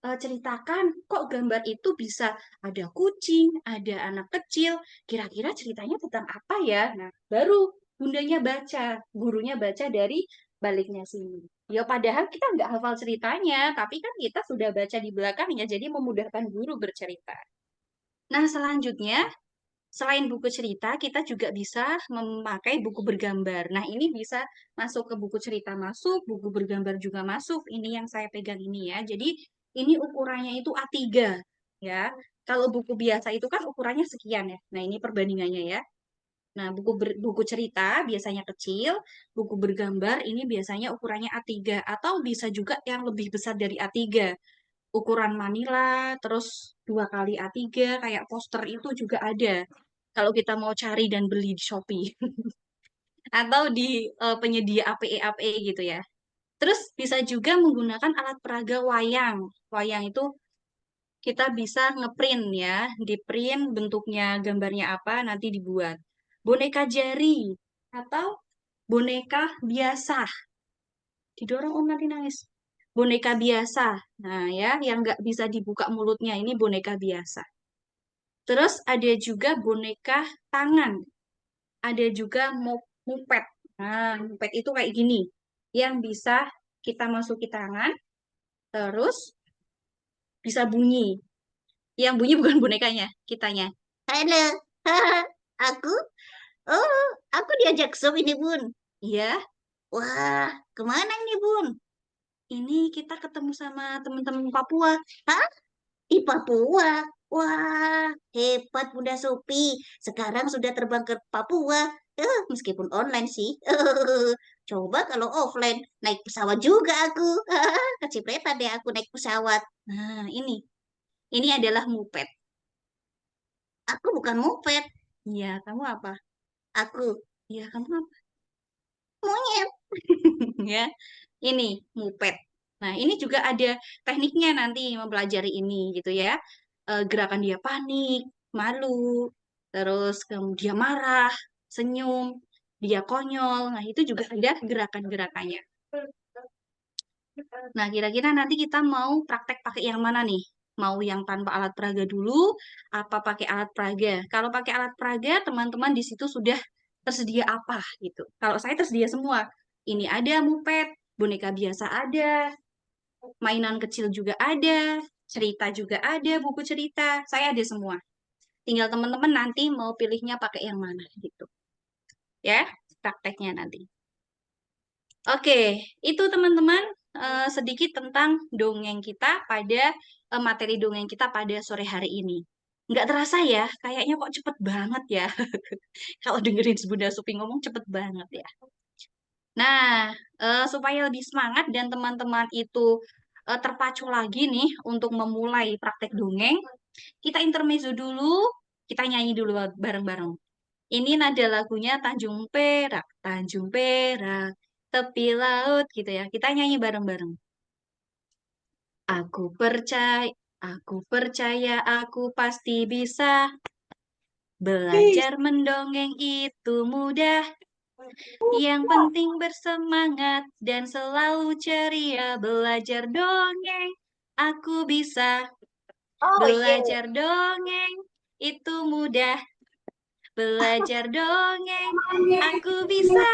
ceritakan kok gambar itu bisa ada kucing, ada anak kecil, kira-kira ceritanya tentang apa ya? Nah, baru bundanya baca, gurunya baca dari baliknya sini. Ya padahal kita nggak hafal ceritanya, tapi kan kita sudah baca di belakangnya, jadi memudahkan guru bercerita. Nah, selanjutnya, selain buku cerita, kita juga bisa memakai buku bergambar. Nah, ini bisa masuk ke buku cerita masuk, buku bergambar juga masuk. Ini yang saya pegang ini ya. Jadi, ini ukurannya itu A3 ya. Kalau buku biasa itu kan ukurannya sekian ya. Nah, ini perbandingannya ya. Nah, buku cerita biasanya kecil, buku bergambar ini biasanya ukurannya A3 atau bisa juga yang lebih besar dari A3. Ukuran Manila, terus 2 kali A3 kayak poster itu juga ada. Kalau kita mau cari dan beli di Shopee atau di penyedia APE-APE gitu ya. Terus bisa juga menggunakan alat peraga wayang. Wayang itu kita bisa ngeprint ya, di print bentuknya gambarnya apa nanti dibuat. Boneka jari atau boneka biasa. Didorong om nanti nangis. Boneka biasa. Nah ya, yang nggak bisa dibuka mulutnya ini boneka biasa. Terus ada juga boneka tangan. Ada juga mupet. Nah, mupet itu kayak gini. Yang bisa kita masuki tangan, terus bisa bunyi. Yang bunyi bukan bonekanya, kitanya. Halo, aku, oh, aku diajak Zoom ini Bun. Iya, Wah, kemana ini Bun? ini kita ketemu sama teman-teman Papua. Hah? Di Papua. Wah, hebat Bunda Sopi. Sekarang sudah terbang ke Papua. Meskipun online sih. Coba kalau offline, naik pesawat juga aku. Kecipretan deh aku naik pesawat. Nah, ini adalah muped. Aku bukan moped. Iya, kamu apa? Aku Iya, kamu apa? monyet. Ya, ini muped. Nah, ini juga ada tekniknya nanti mempelajari ini gitu ya. Gerakan dia panik, malu, terus dia marah, senyum, dia konyol. Nah, itu juga ada gerakan-gerakannya. Nah, kira-kira nanti kita mau praktek pakai yang mana nih? Mau yang tanpa alat peraga dulu, apa pakai alat peraga? Kalau pakai alat peraga, teman-teman di situ sudah tersedia apa gitu. Kalau saya tersedia semua. Ini ada muped, boneka biasa ada, mainan kecil juga ada, cerita juga ada, buku cerita. Saya ada semua. Tinggal teman-teman nanti mau pilihnya pakai yang mana gitu. Ya, prakteknya nanti. Oke, itu teman-teman sedikit tentang dongeng kita pada materi dongeng kita pada sore hari ini. Nggak terasa ya, kayaknya kok cepet banget ya. Kalau dengerin Bunda Supi ngomong cepet banget ya. Nah, supaya lebih semangat dan teman-teman itu terpacu lagi nih untuk memulai praktek dongeng, kita intermezzo dulu, kita nyanyi dulu bareng-bareng. Ini nada lagunya Tanjung Perak, tepi laut gitu ya. Kita nyanyi bareng-bareng. Aku percaya aku pasti bisa. Belajar mendongeng itu mudah. Yang penting bersemangat dan selalu ceria. Belajar dongeng, aku bisa. Belajar dongeng itu mudah. Belajar dongeng, aku bisa.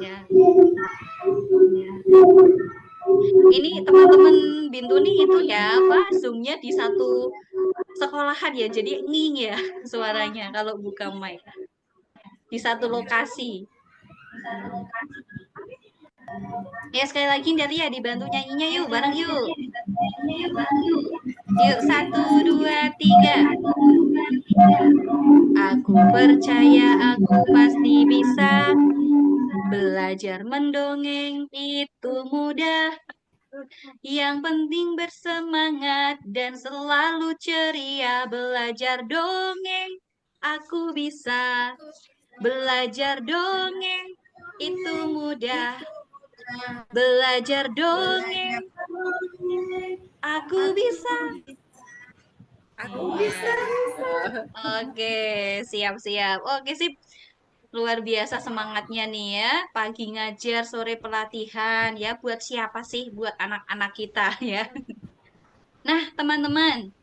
Ya. Ini teman-teman Bintuni itu ya, apa Zoom-nya di satu sekolahan ya, jadi nging ya suaranya kalau buka mic. Di satu lokasi. Ya sekali lagi dari ya dibantu nyanyinya yuk, bareng yuk. Yuk, 1, 2, 3. Aku percaya aku pasti bisa. Belajar mendongeng itu mudah. Yang penting bersemangat dan selalu ceria. Belajar dongeng, aku bisa. Belajar dongeng itu mudah. Belajar dongeng, aku bisa. Aku bisa. Oke, siap-siap. Oke, sip. Luar biasa semangatnya nih ya. Pagi ngajar, sore pelatihan. Ya, buat siapa sih? Buat anak-anak kita ya. Nah, teman-teman.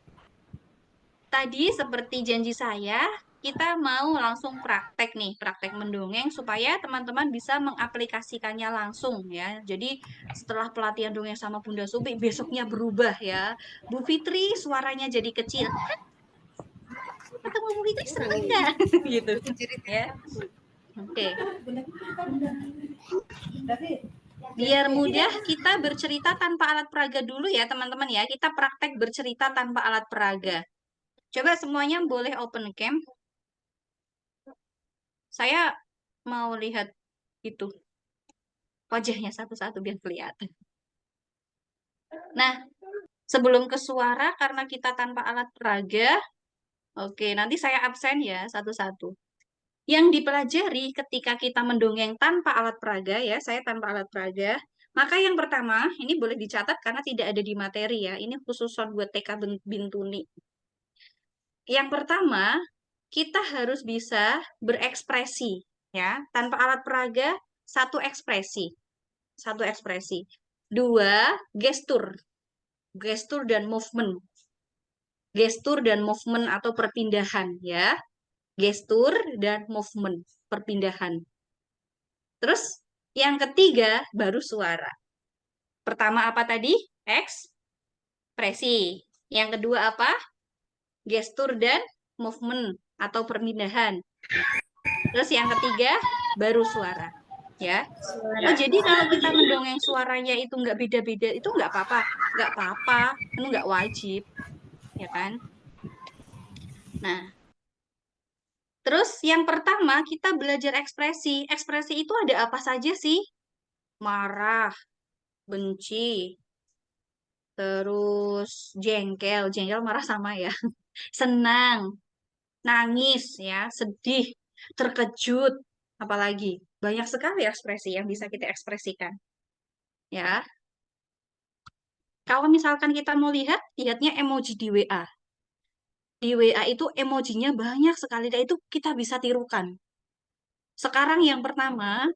Tadi seperti janji saya, kita mau langsung praktek nih, praktek mendongeng supaya teman-teman bisa mengaplikasikannya langsung ya. Jadi setelah pelatihan dongeng sama Bunda Supi, besoknya berubah ya. Bu Fitri suaranya jadi kecil. Ketemu Bu Fitri seneng nggak? Gitu ya. Oke. Biar mudah kita bercerita tanpa alat peraga dulu ya teman-teman ya. Kita praktek bercerita tanpa alat peraga. Coba semuanya boleh open cam. Saya mau lihat itu wajahnya satu-satu biar kelihatan. Nah, sebelum ke suara karena kita tanpa alat peraga, oke, nanti saya absen ya satu-satu. Yang dipelajari ketika kita mendongeng tanpa alat peraga ya, saya tanpa alat peraga. Maka yang pertama, ini boleh dicatat karena tidak ada di materi ya. Ini khususon buat TK Bintuni. Yang pertama, kita harus bisa berekspresi ya. Tanpa alat peraga, satu ekspresi. Satu ekspresi. 2, gestur. Gestur dan movement. Gestur dan movement atau perpindahan ya. Gestur dan movement, perpindahan. Terus yang ketiga baru suara. Pertama apa tadi? ekspresi. Yang kedua apa? Gestur dan movement atau perpindahan. Terus yang ketiga, baru suara. Ya. Oh, jadi kalau kita mendongeng suaranya itu nggak beda-beda, itu nggak apa-apa. Nggak apa-apa, itu nggak wajib. Ya kan? Nah, terus yang pertama kita belajar ekspresi. Ekspresi itu ada apa saja sih? Marah, benci, terus jengkel. Jengkel marah sama ya. Senang, nangis ya, sedih, terkejut, apalagi. Banyak sekali ekspresi yang bisa kita ekspresikan. Ya. Kalau misalkan kita mau lihat, lihatnya emoji di WA. Di WA itu emojinya banyak sekali, dan itu kita bisa tirukan. Sekarang yang pertama,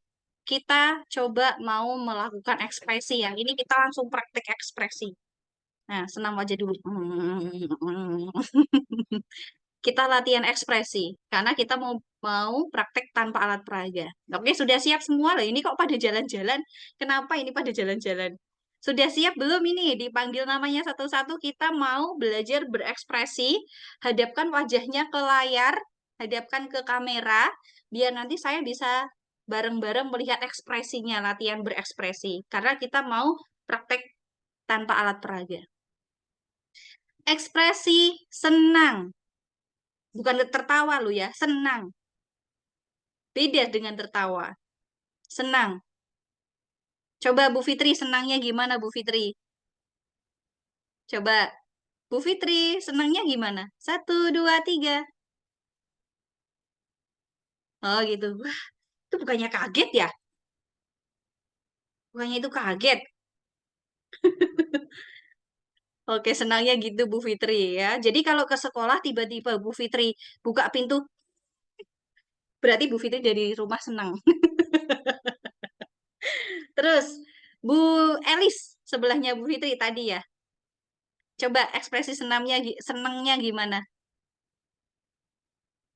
kita coba mau melakukan ekspresi ya. Ini kita langsung praktek ekspresi. Nah, senam wajah dulu. Kita latihan ekspresi karena kita mau praktek tanpa alat peraga. Oke, sudah siap semua loh. Ini kok pada jalan-jalan? Kenapa ini pada jalan-jalan? Sudah siap belum ini? Dipanggil namanya satu-satu. Kita mau belajar berekspresi. Hadapkan wajahnya ke layar, hadapkan ke kamera, biar nanti saya bisa bareng-bareng melihat ekspresinya, latihan berekspresi. Karena kita mau praktek tanpa alat peraga. Ekspresi senang. Bukan tertawa lu ya, senang. Beda dengan tertawa. Senang. Coba Bu Fitri, senangnya gimana Bu Fitri? Coba. Bu Fitri, senangnya gimana? 1, 2, 3. Oh gitu. Wah, itu bukannya kaget ya? Bukannya itu kaget. Oke, senangnya gitu Bu Fitri ya. Jadi kalau ke sekolah tiba-tiba Bu Fitri buka pintu, berarti Bu Fitri dari rumah senang. Terus, Bu Elis, sebelahnya Bu Fitri tadi ya. Coba ekspresi senangnya gimana?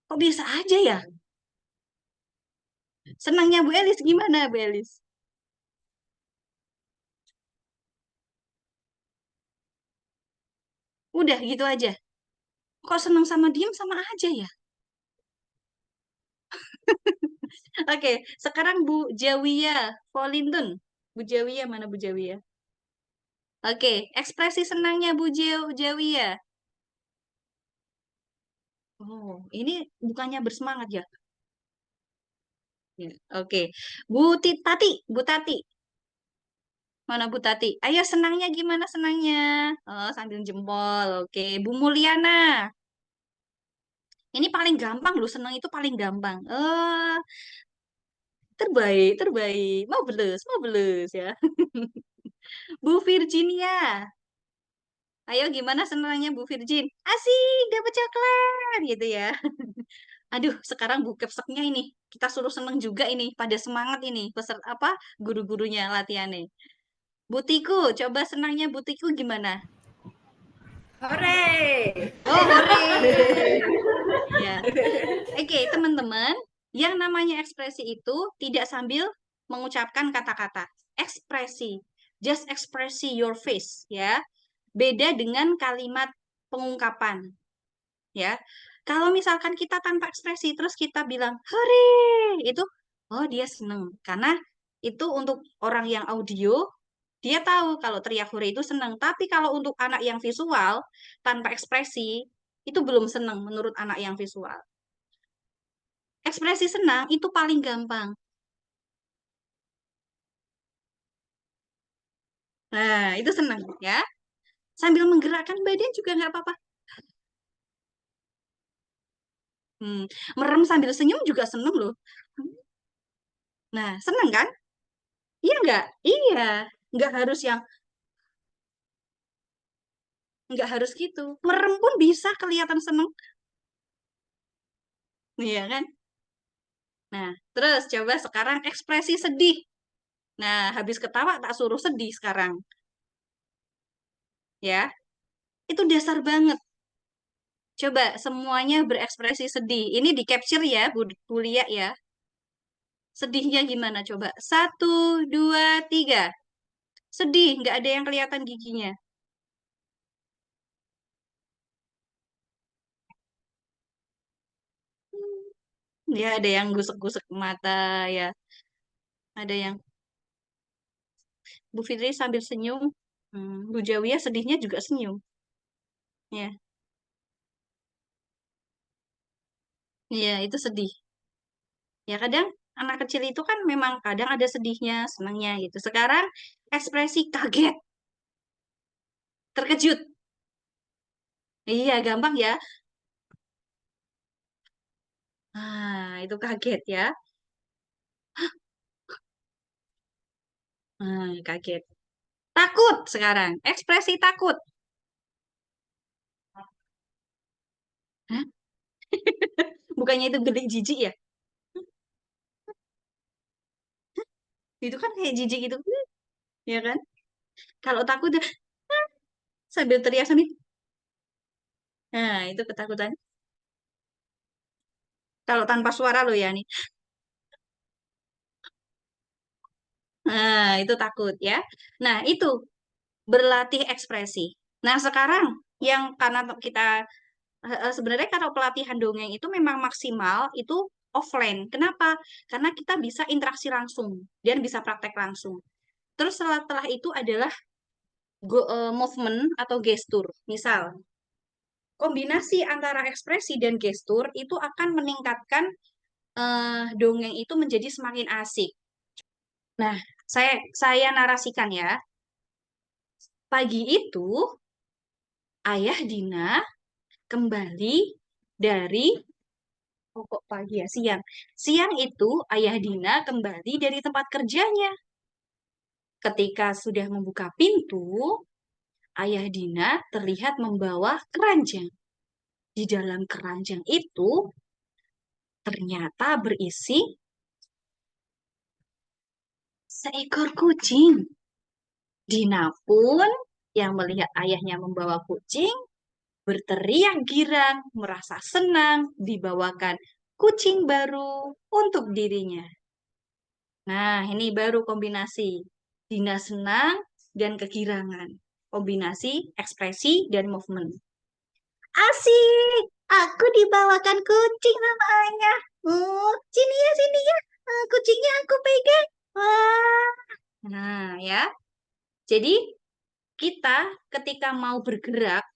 Kok biasa aja ya? Senangnya Bu Elis gimana Bu Elis? Udah gitu aja. Kok senang sama diem sama aja ya? Oke, sekarang Bu Jawia Volintun. Bu Jawia mana Bu Jawia? Oke, ekspresi senangnya Bu Jawia. Oh, ini bukannya bersemangat ya? Ya, oke. Tati, Bu Tati. Mana Bu Tati? Ayo senangnya gimana senangnya? Oh, sambil jempol. Oke, Bu Mulyana. Ini paling gampang loh, senang itu paling gampang. Terbaik, terbaik. Mau beles ya. Bu Virginia. Ayo gimana senangnya Bu Virgin? Asik, dapat coklat gitu ya. Aduh, sekarang Bu Kepseknya ini. Kita suruh seneng juga ini, pada semangat ini. Peserta apa? Guru-gurunya latihannya. Bu Tiku, coba senangnya Bu Tiku gimana? Hore! Oh, hore. Ya. Oke, teman-teman, yang namanya ekspresi itu tidak sambil mengucapkan kata-kata. Ekspresi, just express your face, ya. Beda dengan kalimat pengungkapan, ya. Kalau misalkan kita tanpa ekspresi terus kita bilang hore, itu oh dia seneng karena itu untuk orang yang audio dia tahu kalau teriak hore itu seneng. Tapi kalau untuk anak yang visual tanpa ekspresi itu belum seneng menurut anak yang visual. Ekspresi senang itu paling gampang. Nah, itu senang ya. Sambil menggerakkan badan juga nggak apa-apa. Merem sambil senyum juga seneng loh. Nah, seneng kan? Iya nggak? Iya. Nggak harus yang, nggak harus gitu. Merem pun bisa kelihatan seneng. Iya kan? Nah, terus coba sekarang ekspresi sedih. Nah, habis ketawa tak suruh sedih sekarang. Ya, itu dasar banget. Coba semuanya berekspresi sedih. Ini di capture ya, Bu Lia ya. Sedihnya gimana coba? 1, 2, 3. Sedih, nggak ada yang kelihatan giginya. Ya, ada yang gusek-gusek mata ya. Ada yang Bu Fitri sambil senyum. Bu Jawiyah sedihnya juga senyum. Ya, iya itu sedih. Ya kadang anak kecil itu kan memang kadang ada sedihnya, senangnya gitu. Sekarang ekspresi kaget, terkejut. Iya, gampang ya. Itu kaget ya. Kaget. Takut sekarang, ekspresi takut. Hah? Bukannya itu gede jijik ya? Itu kan kayak jijik gitu, ya kan? Kalau takut ya sambil teriak sambil, nah itu ketakutan. Kalau tanpa suara lo ya nih. Nah, itu takut ya. Nah, itu berlatih ekspresi. Nah, sekarang yang karena kita sebenarnya kalau pelatihan dongeng itu memang maksimal itu offline. Kenapa? Karena kita bisa interaksi langsung dan bisa praktek langsung. Terus setelah itu adalah movement atau gestur. Misal, kombinasi antara ekspresi dan gestur itu akan meningkatkan dongeng itu menjadi semakin asik. Nah, saya narasikan ya. Pagi itu Ayah Dina kembali dari kok pagi ya siang. Siang itu Ayah Dina kembali dari tempat kerjanya. Ketika sudah membuka pintu, Ayah Dina terlihat membawa keranjang. Di dalam keranjang itu ternyata berisi seekor kucing. Dina pun yang melihat ayahnya membawa kucing berteriak girang, merasa senang dibawakan kucing baru untuk dirinya. Nah, ini baru kombinasi Dina senang dan kegirangan. Kombinasi ekspresi dan movement. Asik, aku dibawakan kucing sama ayah. Oh, sini ya, kucingnya aku pegang. Wah, Nah, ya. Jadi, kita ketika mau bergerak,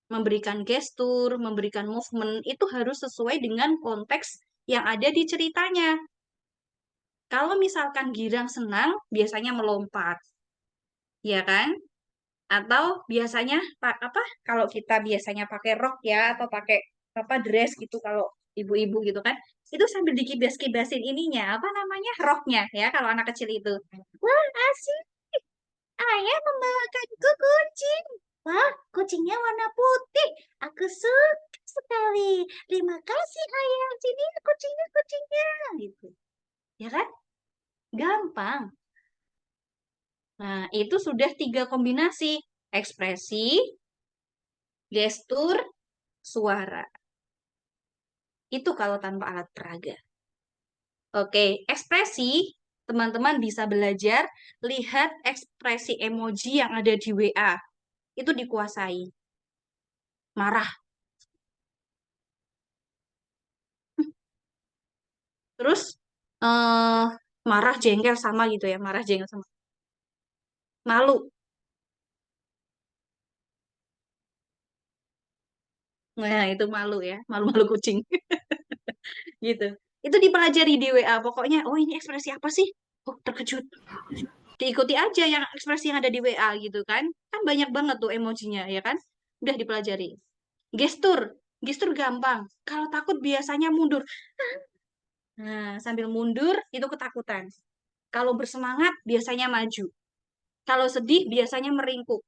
memberikan gestur, memberikan movement, itu harus sesuai dengan konteks yang ada di ceritanya. Kalau misalkan girang senang, biasanya melompat, ya kan? Atau biasanya apa? Kalau kita biasanya pakai rok ya, atau pakai apa dress gitu, kalau ibu-ibu gitu kan, itu sambil dikibas-kibasin ininya, apa namanya roknya ya, kalau anak kecil itu. wah asik. Ayah membawakanku kucing. Wah, kucingnya warna putih. Aku suka sekali. Terima kasih ayah. Sini kucingnya. Gitu. Ya kan? Gampang. Nah, itu sudah 3 kombinasi. Ekspresi, gestur, suara. Itu kalau tanpa alat peraga. Oke, ekspresi, teman-teman bisa belajar lihat ekspresi emoji yang ada di WA. Itu dikuasai. Marah. Terus, eh marah, jengkel sama gitu ya. Marah, jengkel sama. Malu. Nah, itu malu ya. Malu-malu kucing. Gitu. Itu dipelajari di WA. Pokoknya, oh ini ekspresi apa sih? Oh, terkejut. Diikuti aja yang ekspresi yang ada di WA gitu kan. Kan banyak banget tuh emojinya ya kan. Udah dipelajari. Gestur. Gestur gampang. Kalau takut biasanya mundur. Nah, sambil mundur itu ketakutan. Kalau bersemangat biasanya maju. Kalau sedih biasanya meringkuk.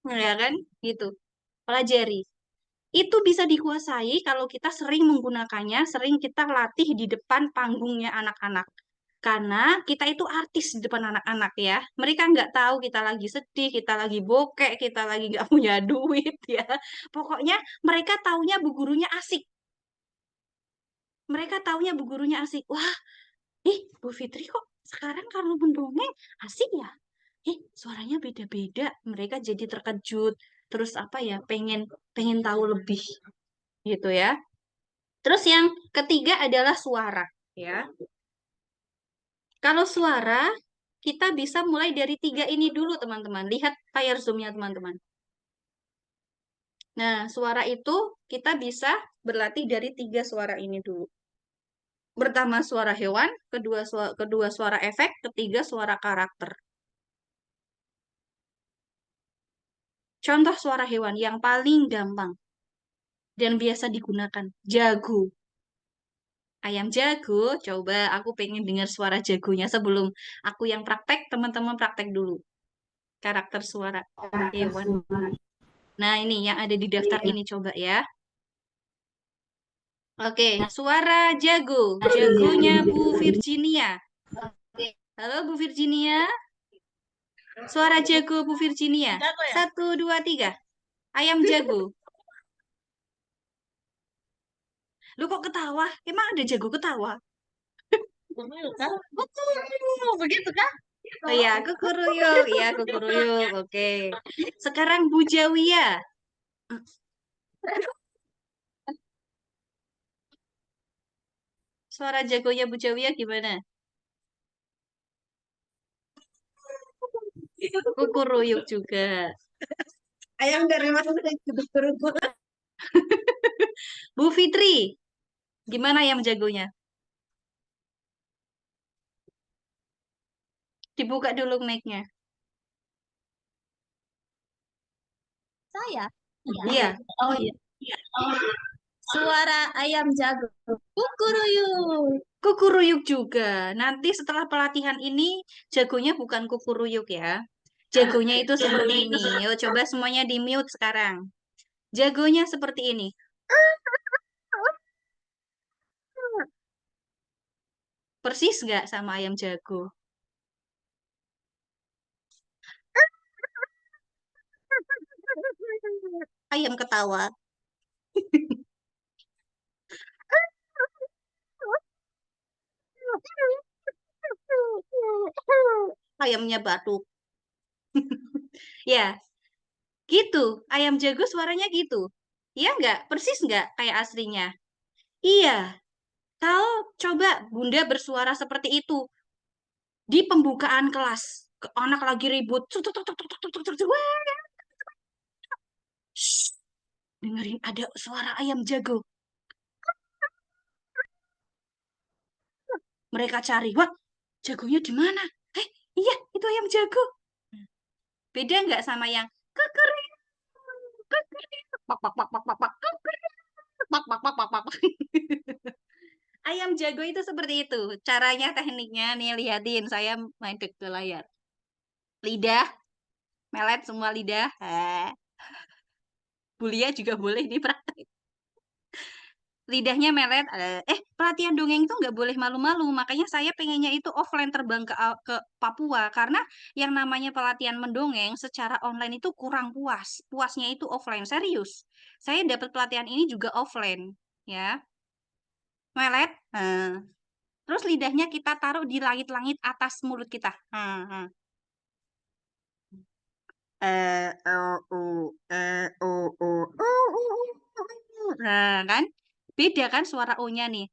Ya kan? Gitu. Pelajari. Itu bisa dikuasai kalau kita sering menggunakannya, sering kita latih di depan panggungnya anak-anak. Karena kita itu artis di depan anak-anak ya. Mereka nggak tahu kita lagi sedih, kita lagi bokek, kita lagi nggak punya duit ya. Pokoknya mereka taunya bu gurunya asik. Mereka taunya bu gurunya asik. Wah, Bu Fitri kok sekarang kalau mendongeng asik ya? Suaranya beda-beda. Mereka jadi terkejut, terus apa ya, pengen tahu lebih gitu ya. Terus yang ketiga adalah suara ya. Kalau suara kita bisa mulai dari 3 ini dulu teman-teman. Lihat layar zoom-nya teman-teman. Nah, suara itu kita bisa berlatih dari 3 suara ini dulu. Pertama suara hewan, kedua suara efek, ketiga suara karakter. Contoh suara hewan yang paling gampang dan biasa digunakan, jago. Ayam jago, coba aku pengen dengar suara jagonya sebelum aku yang praktek, teman-teman praktek dulu. Karakter suara hewan. Nah, ini yang ada di daftar ini coba ya. Oke, suara jago. Jagonya Bu Virginia. Halo Bu Virginia. Suara jago Bu Virginia. 1, 2, 3. Ayam jago. Lu kok ketawa? Emang ada jago ketawa? Begitu kan? Oh iya, kukuruyuk. Iya, kukuruyuk. Oke. Sekarang Bu Jawia. Suara jagonya Bu Jawia gimana? Kukuruyuk juga. Ayam dari mana kukuruyuk? Bu Fitri, gimana ayam jagonya? Dibuka dulu mic-nya. Saya. Iya. Oh iya. Suara ayam jago. Kukuruyuk. Kukuruyuk juga. Nanti setelah pelatihan ini, jagonya bukan kukuruyuk ya. Jagonya itu seperti ini. Yuk, coba semuanya di-mute sekarang. Jagonya seperti ini. Persis nggak sama ayam jago? Ayam ketawa. Ayamnya batuk. Ya, gitu. Ayam jago suaranya gitu. Iya nggak? Persis nggak kayak aslinya? Iya. Kalau coba Bunda bersuara seperti itu di pembukaan kelas, anak lagi ribut, wah, shh, dengerin ada suara ayam jago. Mereka cari, wah, jagonya di mana? Iya, itu ayam jago. Beda nggak sama yang kekering, kekering, pak, pak, pak, pak, pak, pak, kekering, pak, pak, pak, pak, pak, pak. Ayam jago itu seperti itu. Caranya, tekniknya nih lihatin. Saya main ke layar. Lidah, melet semua lidah. Bulia juga boleh nih praktek. Lidahnya melet. Pelatihan dongeng itu nggak boleh malu-malu. Makanya saya pengennya itu offline terbang ke Papua. Karena yang namanya pelatihan mendongeng secara online itu kurang puas. Puasnya itu offline. Serius. Saya dapat pelatihan ini juga offline. Ya. Melet. Terus lidahnya kita taruh di langit-langit atas mulut kita. Nah, kan? Beda kan suara O-nya nih.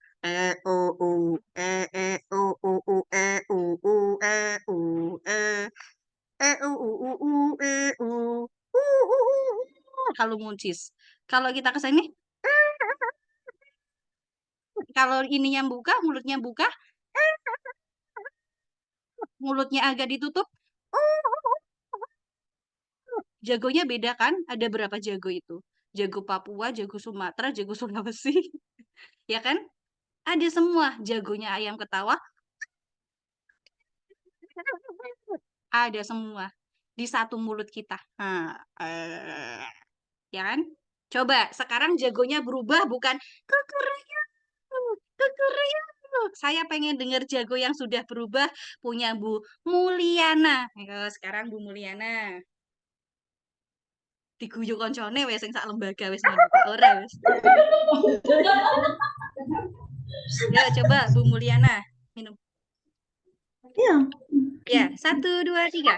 Kalau muncis. Kalau kita ke sini, kalau ininya buka, mulutnya agak ditutup, jagonya beda kan? Ada berapa jago itu? Jago Papua, jago Sumatera, jago Sulawesi. Ya kan? Ada semua. Jagonya ayam ketawa. Ada semua. Di satu mulut kita. Ya kan? Coba, sekarang jagonya berubah bukan kukuruyuk, kukuruyuk. Saya pengen dengar jago yang sudah berubah punya Bu Mulyana. Sekarang Bu Mulyana. Diguyu koncone wes sing sak lembaga wes ngono ora wes. Ya coba Bu Mulyana minum. Iya. Ya, 1, 2, 3.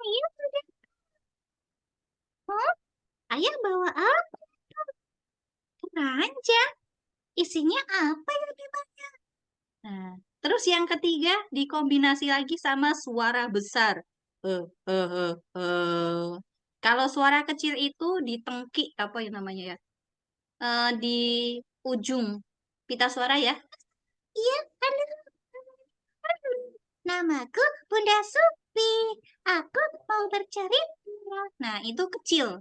Ayah sudah. Hah? Ayah bawa apa? Keranjang. Isinya apa ya di mana? Nah, terus yang ketiga dikombinasi lagi sama suara besar. Eh, eh, eh, eh. Kalau suara kecil itu ditengki apa yang namanya ya? Di ujung pita suara ya. Iya, halo. Namaku Bunda Supi. Aku mau bercerita. Nah, itu kecil.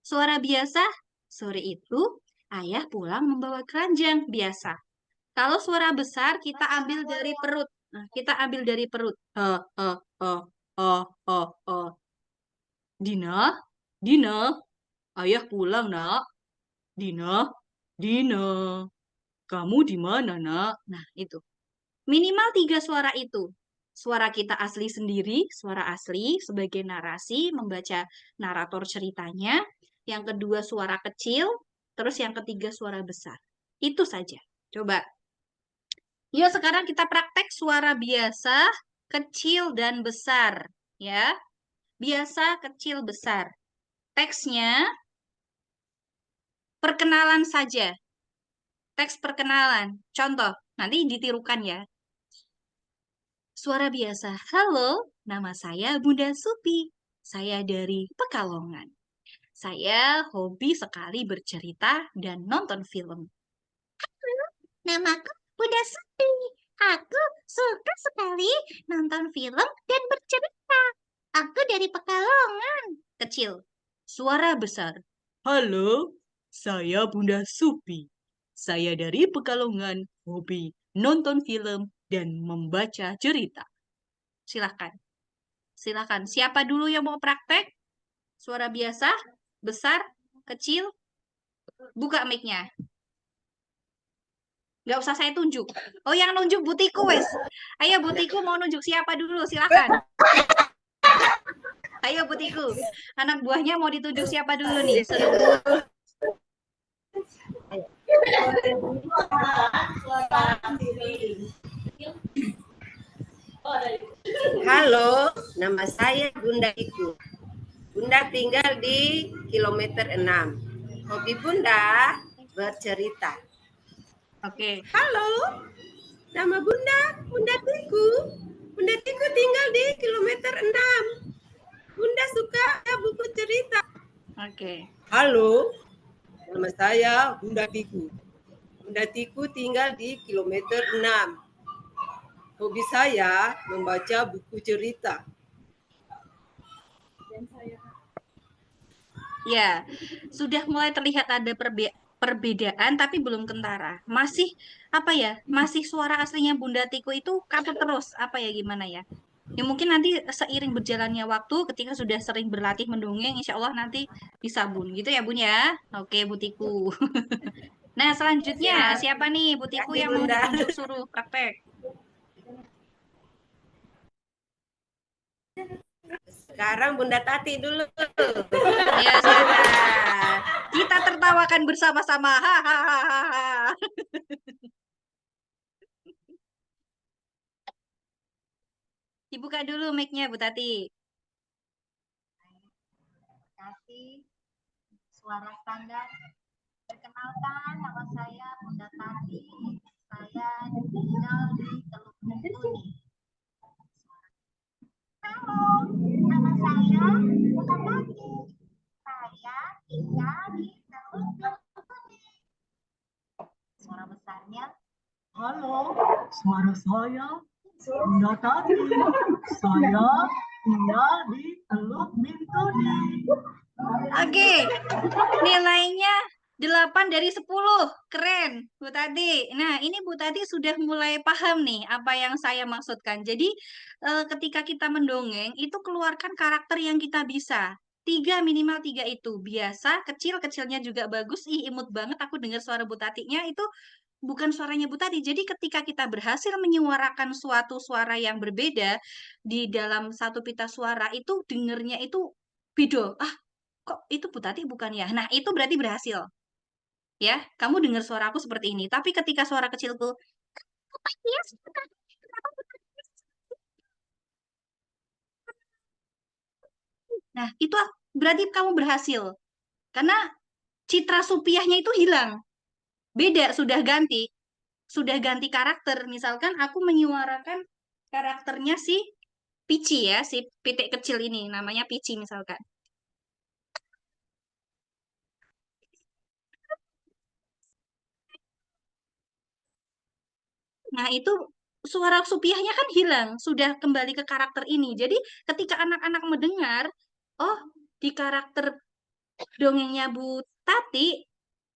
Suara biasa, sore itu ayah pulang membawa keranjang biasa. Kalau suara besar kita ambil dari perut. Nah, kita ambil dari perut. Oh. Dina, Dina, ayah pulang, Nak. Dina, Dina, kamu di mana, Nak? Nah, itu. Minimal 3 suara itu. Suara kita asli sendiri, suara asli sebagai narasi, membaca narator ceritanya. Yang kedua suara kecil, terus yang ketiga suara besar. Itu saja. Coba. Yuk sekarang kita praktek suara biasa, kecil, dan besar. Ya, biasa, kecil, besar. Teksnya perkenalan saja. Teks perkenalan. Contoh, nanti ditirukan ya. Suara biasa. Halo, nama saya Bunda Supi. Saya dari Pekalongan. Saya hobi sekali bercerita dan nonton film. Namaku Bunda Supi. Aku suka sekali nonton film dan bercerita. Aku dari Pekalongan. Kecil. Suara besar. Halo, saya Bunda Supi. Saya dari Pekalongan, hobi nonton film dan membaca cerita. Silakan. Silakan. Siapa dulu yang mau praktek? Suara biasa, besar, kecil. Buka mic-nya. Nggak usah saya tunjuk. Oh, yang nunjuk Butiku, wes. Ayo, Butiku mau nunjuk siapa dulu? Silakan. Ayo, Butiku. Anak buahnya mau ditunjuk siapa dulu nih? Seru. Halo, nama saya Bunda Iku. Bunda tinggal di kilometer 6. Hobi Bunda bercerita. Oke. Halo, nama Bunda Tiku. Bunda Tiku tinggal di kilometer 6. Bunda suka buku cerita. Oke. Halo, nama saya Bunda Tiku. Bunda Tiku tinggal di kilometer 6. Hobi saya membaca buku cerita. Ya, sudah mulai terlihat ada perbedaan tapi belum kentara. Masih apa ya? Masih suara aslinya Bunda Tiku itu katut terus. Apa ya gimana ya? Ya mungkin nanti seiring berjalannya waktu ketika sudah sering berlatih mendongeng, insya Allah nanti bisa Bun. Gitu ya Bun ya? Oke, Butiku. Nah, selanjutnya siapa nih Butiku yang mau ditunjuk suruh praktek? Sekarang Bunda Tati dulu. Ya, silakan. Kita tertawakan bersama-sama. Hahaha. Dibuka dulu mic-nya, Bu Tati. Kasih suara standar. Perkenalkan, nama saya Bunda Tati. Saya tinggal di Teluk Bintuni. Halo, nama saya Bunda Tati. Saya tinggal di Teluk Bintuni. Suara besarnya. Halo, suara saya Bunda Tati. Saya tinggal di Teluk Bintuni. Oke, nilainya 8 dari 10. Keren, Bu Tati. Nah, ini Bu Tati sudah mulai paham nih apa yang saya maksudkan. Jadi, ketika kita mendongeng, itu keluarkan karakter yang kita bisa. Minimal 3 itu. Biasa, kecil-kecilnya juga bagus. Ih, imut banget aku dengar suara Bu Tatinya itu bukan suaranya Bu Tati. Jadi ketika kita berhasil menyuarakan suatu suara yang berbeda di dalam satu pita suara, itu dengernya itu beda. Ah, kok itu Bu Tati bukan ya? Nah, itu berarti berhasil. Ya, kamu dengar suaraku seperti ini. Tapi ketika suara kecilku, Apa iya suka? Kenapa Nah, itu berarti kamu berhasil. Karena citra supiahnya itu hilang. Beda, sudah ganti karakter. Misalkan aku menyuarakan karakternya si Pici ya, si pitik kecil ini, namanya Pici misalkan. Nah, itu suara supiahnya kan hilang, sudah kembali ke karakter ini. Jadi, ketika anak-anak mendengar, oh, di karakter dongengnya Bu Tati,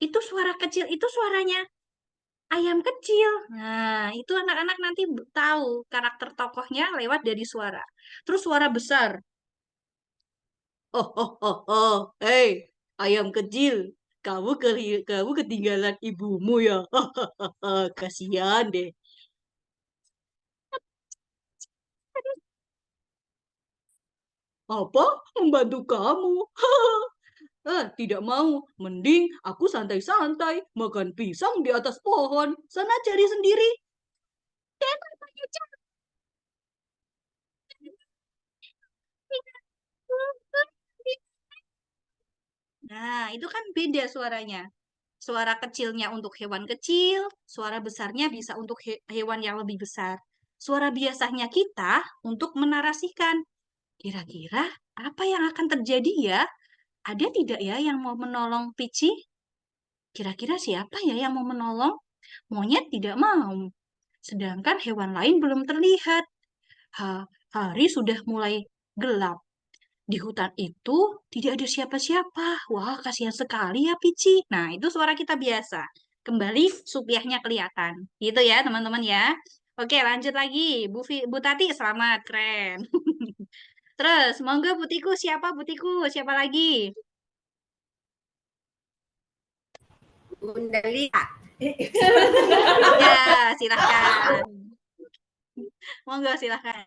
itu suara kecil, itu suaranya ayam kecil. Nah, itu anak-anak nanti tahu karakter tokohnya lewat dari suara. Terus suara besar. Oh, oh, oh, oh, hei, ayam kecil. Kamu ketinggalan ibumu ya. Kasihan deh. Apa? Membantu kamu? Tidak mau. Mending aku santai-santai makan pisang di atas pohon. Sana cari sendiri. Nah, itu kan beda suaranya. Suara kecilnya untuk hewan kecil, suara besarnya bisa untuk hewan yang lebih besar. Suara biasanya kita untuk menarasikan. Kira-kira apa yang akan terjadi ya? Ada tidak ya yang mau menolong Pici? Kira-kira siapa ya yang mau menolong? Monyet tidak mau. Sedangkan hewan lain belum terlihat. Hari sudah mulai gelap. Di hutan itu tidak ada siapa-siapa. Wah, kasihan sekali ya Pici. Nah, itu suara kita biasa. Kembali supiahnya kelihatan. Gitu ya, teman-teman ya. Oke, lanjut lagi. Bu Tati, selamat. Keren. Terus, monggo Butiku. Siapa Butiku? Siapa lagi? Bunda Lia. Ya, silahkan. Monggo, silahkan.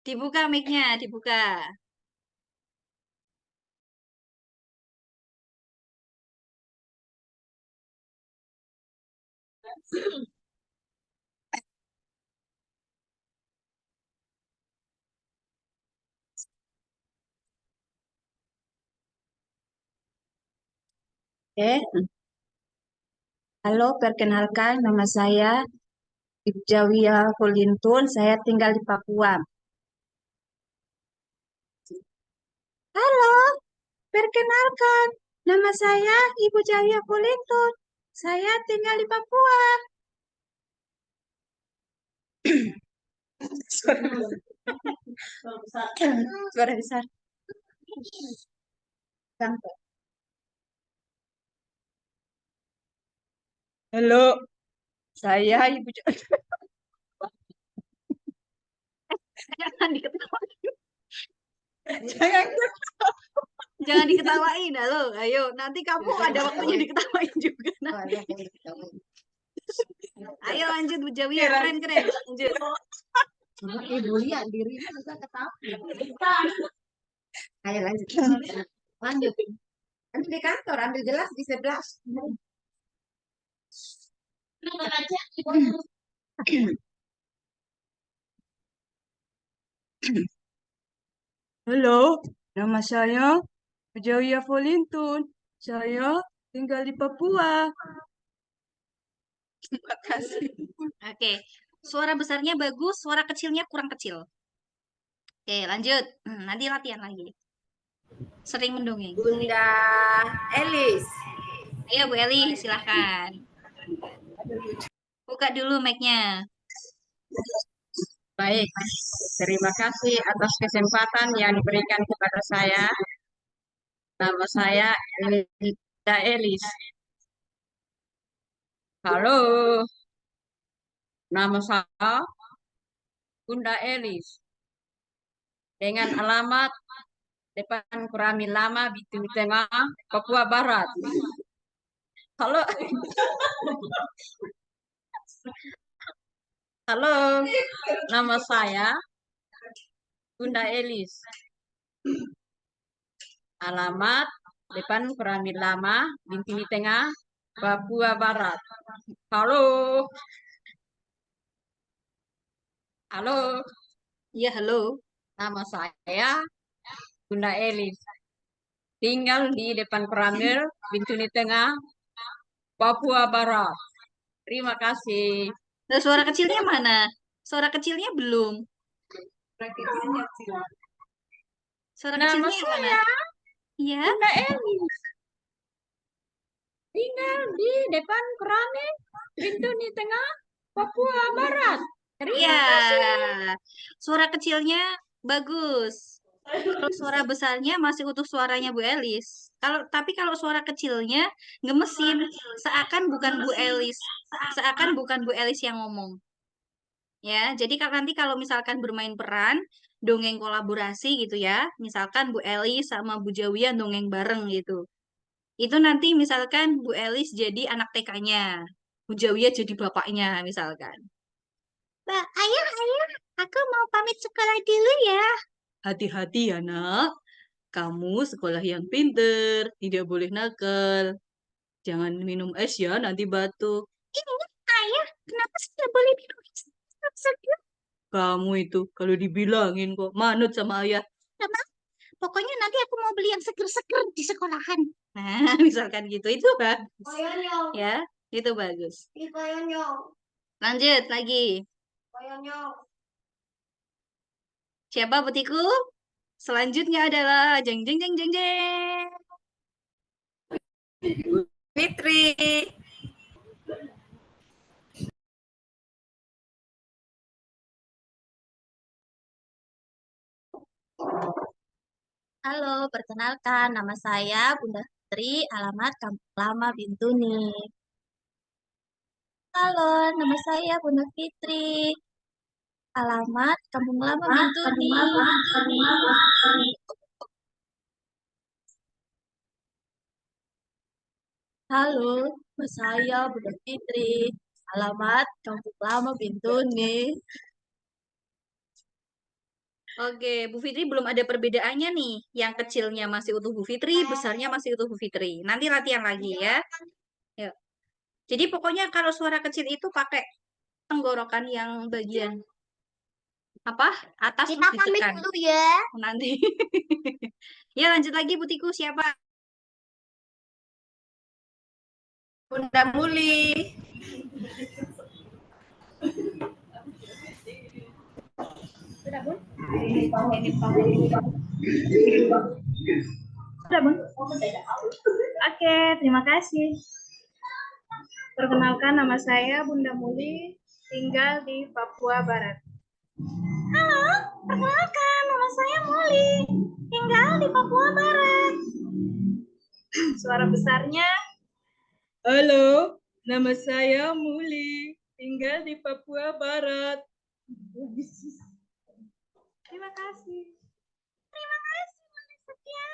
Dibuka mic-nya, dibuka. Halo, perkenalkan nama saya Ibu Jawia Kulintun, saya tinggal di Papua. Halo, perkenalkan nama saya Ibu Jawia Kulintun, saya tinggal di Papua. Suara besar. Halo, saya Ibu Jawia. Jangan diketawain. Jangan. Jangan diketawain, halo. Ayo, nanti kamu ada waktunya diketawain juga. Ayo lanjut Bu Jawia, keren-keren. Lanjut. Ibu lihat dirinya juga ketawa. Ayo lanjut. Lanjut. Nanti di kantor ambil gelas di sebelah. Halo, nama saya Jawia Volintun. Saya tinggal di Papua. Terima kasih. Oke, suara besarnya bagus, suara kecilnya kurang kecil. Oke, lanjut. Nanti latihan lagi. Sering mendongeng. Bunda Elis. Ayo Bu Eli, silahkan. Buka dulu mic-nya. Baik, terima kasih atas kesempatan yang diberikan kepada saya. Nama saya Bunda Elis. Halo, nama saya Bunda Elis. Dengan alamat depan Kurami Lama, Bitung Tengah, Papua Barat. Halo. Halo, nama saya Bunda Elis. Alamat depan Kurami Lama, Bintini Tengah, Papua Barat. Halo. Halo, Iya, halo. nama saya Bunda Elis. Tinggal di depan Koramil, Bintuni Tengah, Papua Barat. Terima kasih. Nah, suara kecilnya mana? Suara kecilnya belum. Suara Nama kecilnya yang mana? saya Iya. Bunda Elis. Tinggal di depan Koramil, Bintuni Tengah, Papua Barat. Terima Iya. kasih. Suara kecilnya bagus. Kalau suara besarnya masih utuh suaranya Bu Elis. Kalau suara kecilnya ngemesin, seakan bukan Bu Elis. Seakan bukan Bu Elis yang ngomong. Ya, jadi nanti kalau misalkan bermain peran, dongeng kolaborasi gitu ya. Misalkan Bu Elis sama Bu Jawia dongeng bareng gitu. Itu nanti misalkan Bu Elis jadi anak TK-nya. Bu Jawia jadi bapaknya misalkan. Mbak, ayah, aku mau pamit sekolah dulu ya. Hati-hati ya nak. Kamu sekolah yang pinter, tidak boleh nakal. Jangan minum es ya, nanti batuk. Ini, ayah, kenapa saya boleh minum segar? Kamu itu kalau dibilangin kok manut sama ayah. Sama, pokoknya nanti aku mau beli yang seger-seger di sekolahan. Nah, misalkan gitu itu bagus. Ya, itu bagus. Lanjut lagi. Siapa petiku? Selanjutnya adalah jeng jeng jeng jeng jeng. Fitri. Halo, perkenalkan nama saya Bunda Fitri, alamat Kampung Lama Bintuni. Halo, nama saya Bunda Fitri, alamat Kampung Lama Bintuni. Halo, nama saya Bunda Fitri, alamat Kampung Lama Bintuni. Oke, Bu Fitri belum ada perbedaannya nih. Yang kecilnya masih utuh Bu Fitri, besarnya masih utuh Bu Fitri. Nanti latihan lagi ya. Yuk. Jadi pokoknya kalau suara kecil itu pakai tenggorokan yang bagian apa? Atas Kita pamit ditekan. dulu ya. Nanti. Ya lanjut lagi Butiku siapa? Bunda Muli. Sudah, Bun? Oke, terima kasih. Perkenalkan nama saya Bunda Muli, tinggal di Papua Barat. Halo, perkenalkan nama saya Muli, tinggal di Papua Barat. Suara besarnya. Halo, nama saya Muli, tinggal di Papua Barat. Terima kasih. Terima kasih, Bunda Setia.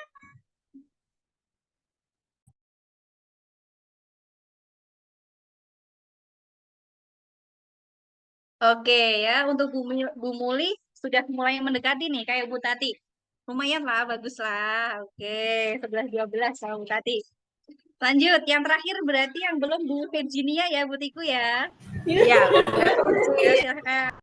Oke ya, untuk Bu Muli sudah mulai mendekati nih kayak Bu Tati. Lumayan lah, bagus lah. Oke, 11-12 sama Bu Tati. Lanjut, yang terakhir berarti yang belum Bu Virginia ya, Bu Tiku ya. Iya. Ya, silakan.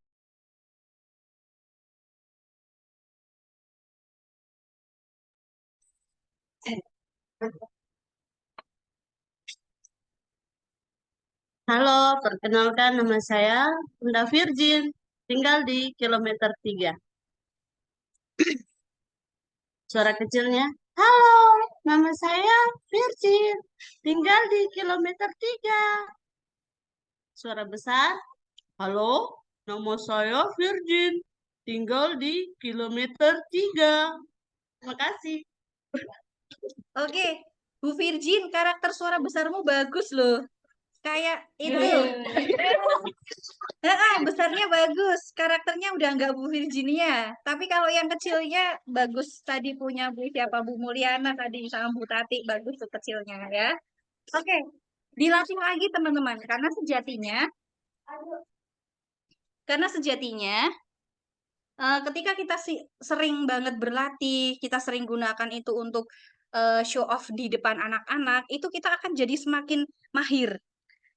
Halo, perkenalkan nama saya Bunda Virgin, tinggal di kilometer 3. Suara kecilnya, halo, nama saya Virgin, tinggal di kilometer 3. Suara besar, halo, nama saya Virgin, tinggal di kilometer 3. Terima kasih. Oke, Bu Virgin, karakter suara besarmu bagus loh. Kayak itu. Besarnya bagus. Karakternya udah nggak Bu Virginia. Tapi kalau yang kecilnya bagus. Tadi punya Bu siapa Bu Mulyana tadi sama Bu Tati. Bagus tuh kecilnya ya. Oke. Dilatih lagi teman-teman. Karena sejatinya ketika kita sering banget berlatih, kita sering gunakan itu untuk show off di depan anak-anak, itu kita akan jadi semakin mahir.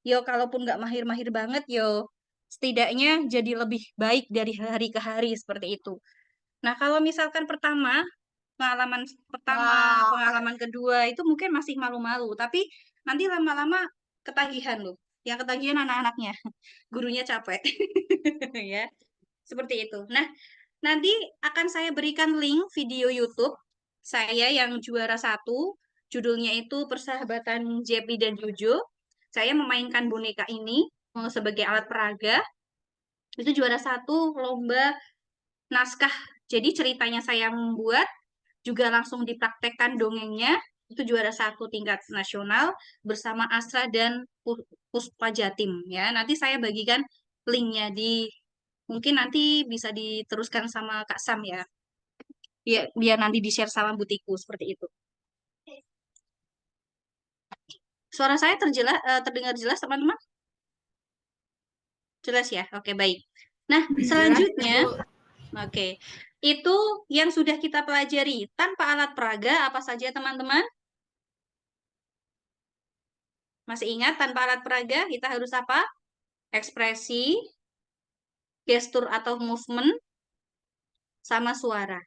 Yo, kalaupun nggak mahir-mahir banget, yo setidaknya jadi lebih baik dari hari ke hari seperti itu. Nah, kalau misalkan pengalaman pertama, pengalaman kedua itu mungkin masih malu-malu, tapi nanti lama-lama ketagihan loh. Yang ketagihan anak-anaknya, gurunya capek. Ya, seperti itu. Nah, nanti akan saya berikan link video YouTube saya yang juara 1, judulnya itu Persahabatan Jepi dan Jojo. Saya memainkan boneka ini sebagai alat peraga. Itu juara 1 lomba naskah. Jadi ceritanya saya membuat, juga langsung dipraktekkan dongengnya. Itu juara 1 tingkat nasional bersama Asra dan Puspa Jatim. Ya, nanti saya bagikan linknya mungkin nanti bisa diteruskan sama Kak Sam ya. Biar nanti di-share sama Butiku seperti itu. Suara saya terdengar jelas, teman-teman? Jelas ya? Oke, baik. Nah, selanjutnya, oke, itu yang sudah kita pelajari. Tanpa alat peraga, apa saja, teman-teman? Masih ingat, tanpa alat peraga, kita harus apa? Ekspresi, gestur atau movement, sama suara.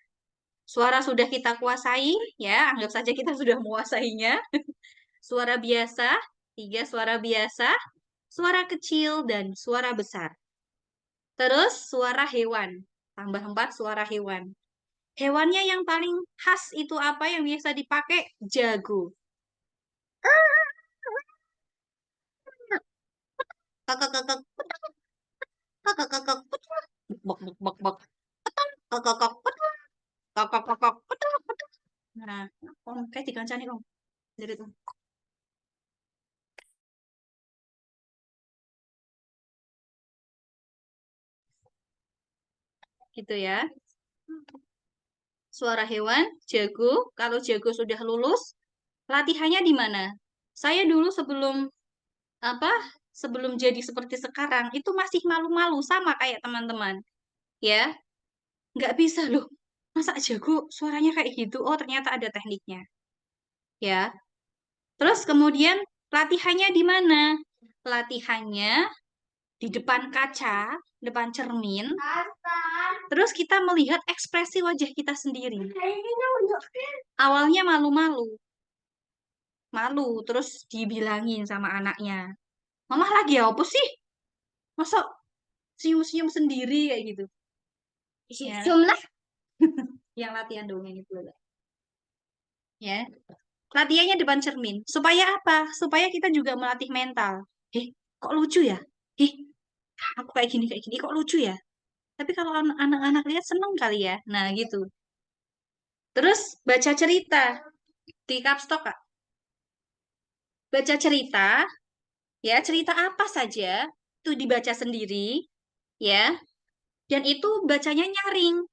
Suara sudah kita kuasai, ya, anggap saja kita sudah menguasainya. Suara biasa, 3 suara biasa, suara kecil, dan suara besar. Terus suara hewan, tambah 4 suara hewan. Hewannya yang paling khas itu apa yang biasa dipakai? Jago. Nah, Om, kayak dikancani Om. Jadi tuh. Gitu ya. Suara hewan, jago. Kalau jago sudah lulus, latihannya di mana? Saya dulu sebelum jadi seperti sekarang itu masih malu-malu sama kayak teman-teman. Ya, nggak bisa loh. Masa jago suaranya kayak gitu? Oh, ternyata ada tekniknya. Ya. Terus kemudian latihannya di mana? Latihannya di depan kaca, depan cermin. Terus kita melihat ekspresi wajah kita sendiri. Awalnya malu-malu. Malu, terus dibilangin sama anaknya. Mama lagi apa sih? Masa senyum-senyum sendiri kayak gitu. Ya. Lah. Yang latihan dongeng itu. Ya. Latihannya depan cermin. Supaya apa? Supaya kita juga melatih mental. Kok lucu ya? Aku kayak gini, kok lucu ya? Tapi kalau anak-anak lihat seneng kali ya. Nah, gitu. Terus baca cerita. Di Capstock, Kak. Baca cerita, ya, cerita apa saja itu dibaca sendiri, ya. Dan itu bacanya nyaring.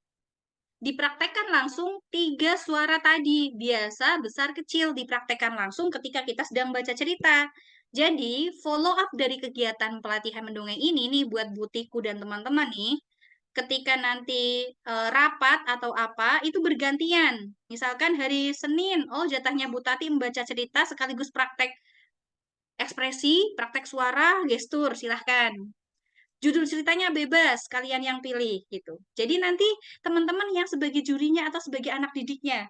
Dipraktekkan langsung 3 suara tadi, biasa, besar, kecil, dipraktekkan langsung ketika kita sedang baca cerita. Jadi, follow up dari kegiatan pelatihan mendongeng ini nih buat Butiku dan teman-teman nih, ketika nanti rapat atau apa, itu bergantian. Misalkan hari Senin, jatahnya Bu Tati membaca cerita sekaligus praktek ekspresi, praktek suara, gestur, silahkan. Judul ceritanya bebas, kalian yang pilih gitu. Jadi nanti teman-teman yang sebagai jurinya atau sebagai anak didiknya,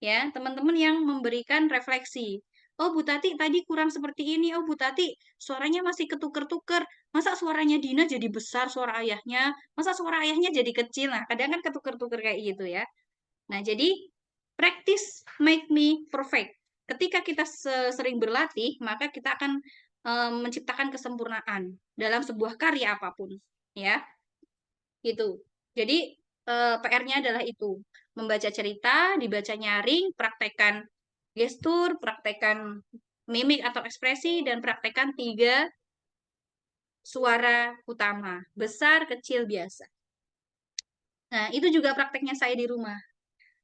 ya, teman-teman yang memberikan refleksi. Oh, Bu Tati tadi kurang seperti ini. Oh, Bu Tati suaranya masih ketuker-tuker. Masa suaranya Dina jadi besar suara ayahnya? Masa suara ayahnya jadi kecil? Nah, kadang kan ketuker-tuker kayak gitu ya. Nah, jadi practice make me perfect. Ketika kita sering berlatih, maka kita akan menciptakan kesempurnaan dalam sebuah karya apapun, ya. Gitu. Jadi PR-nya adalah itu, membaca cerita, dibaca nyaring, praktekkan gestur, praktekkan mimik atau ekspresi, dan praktekkan 3 suara utama, besar, kecil, biasa. Nah, itu juga prakteknya saya di rumah.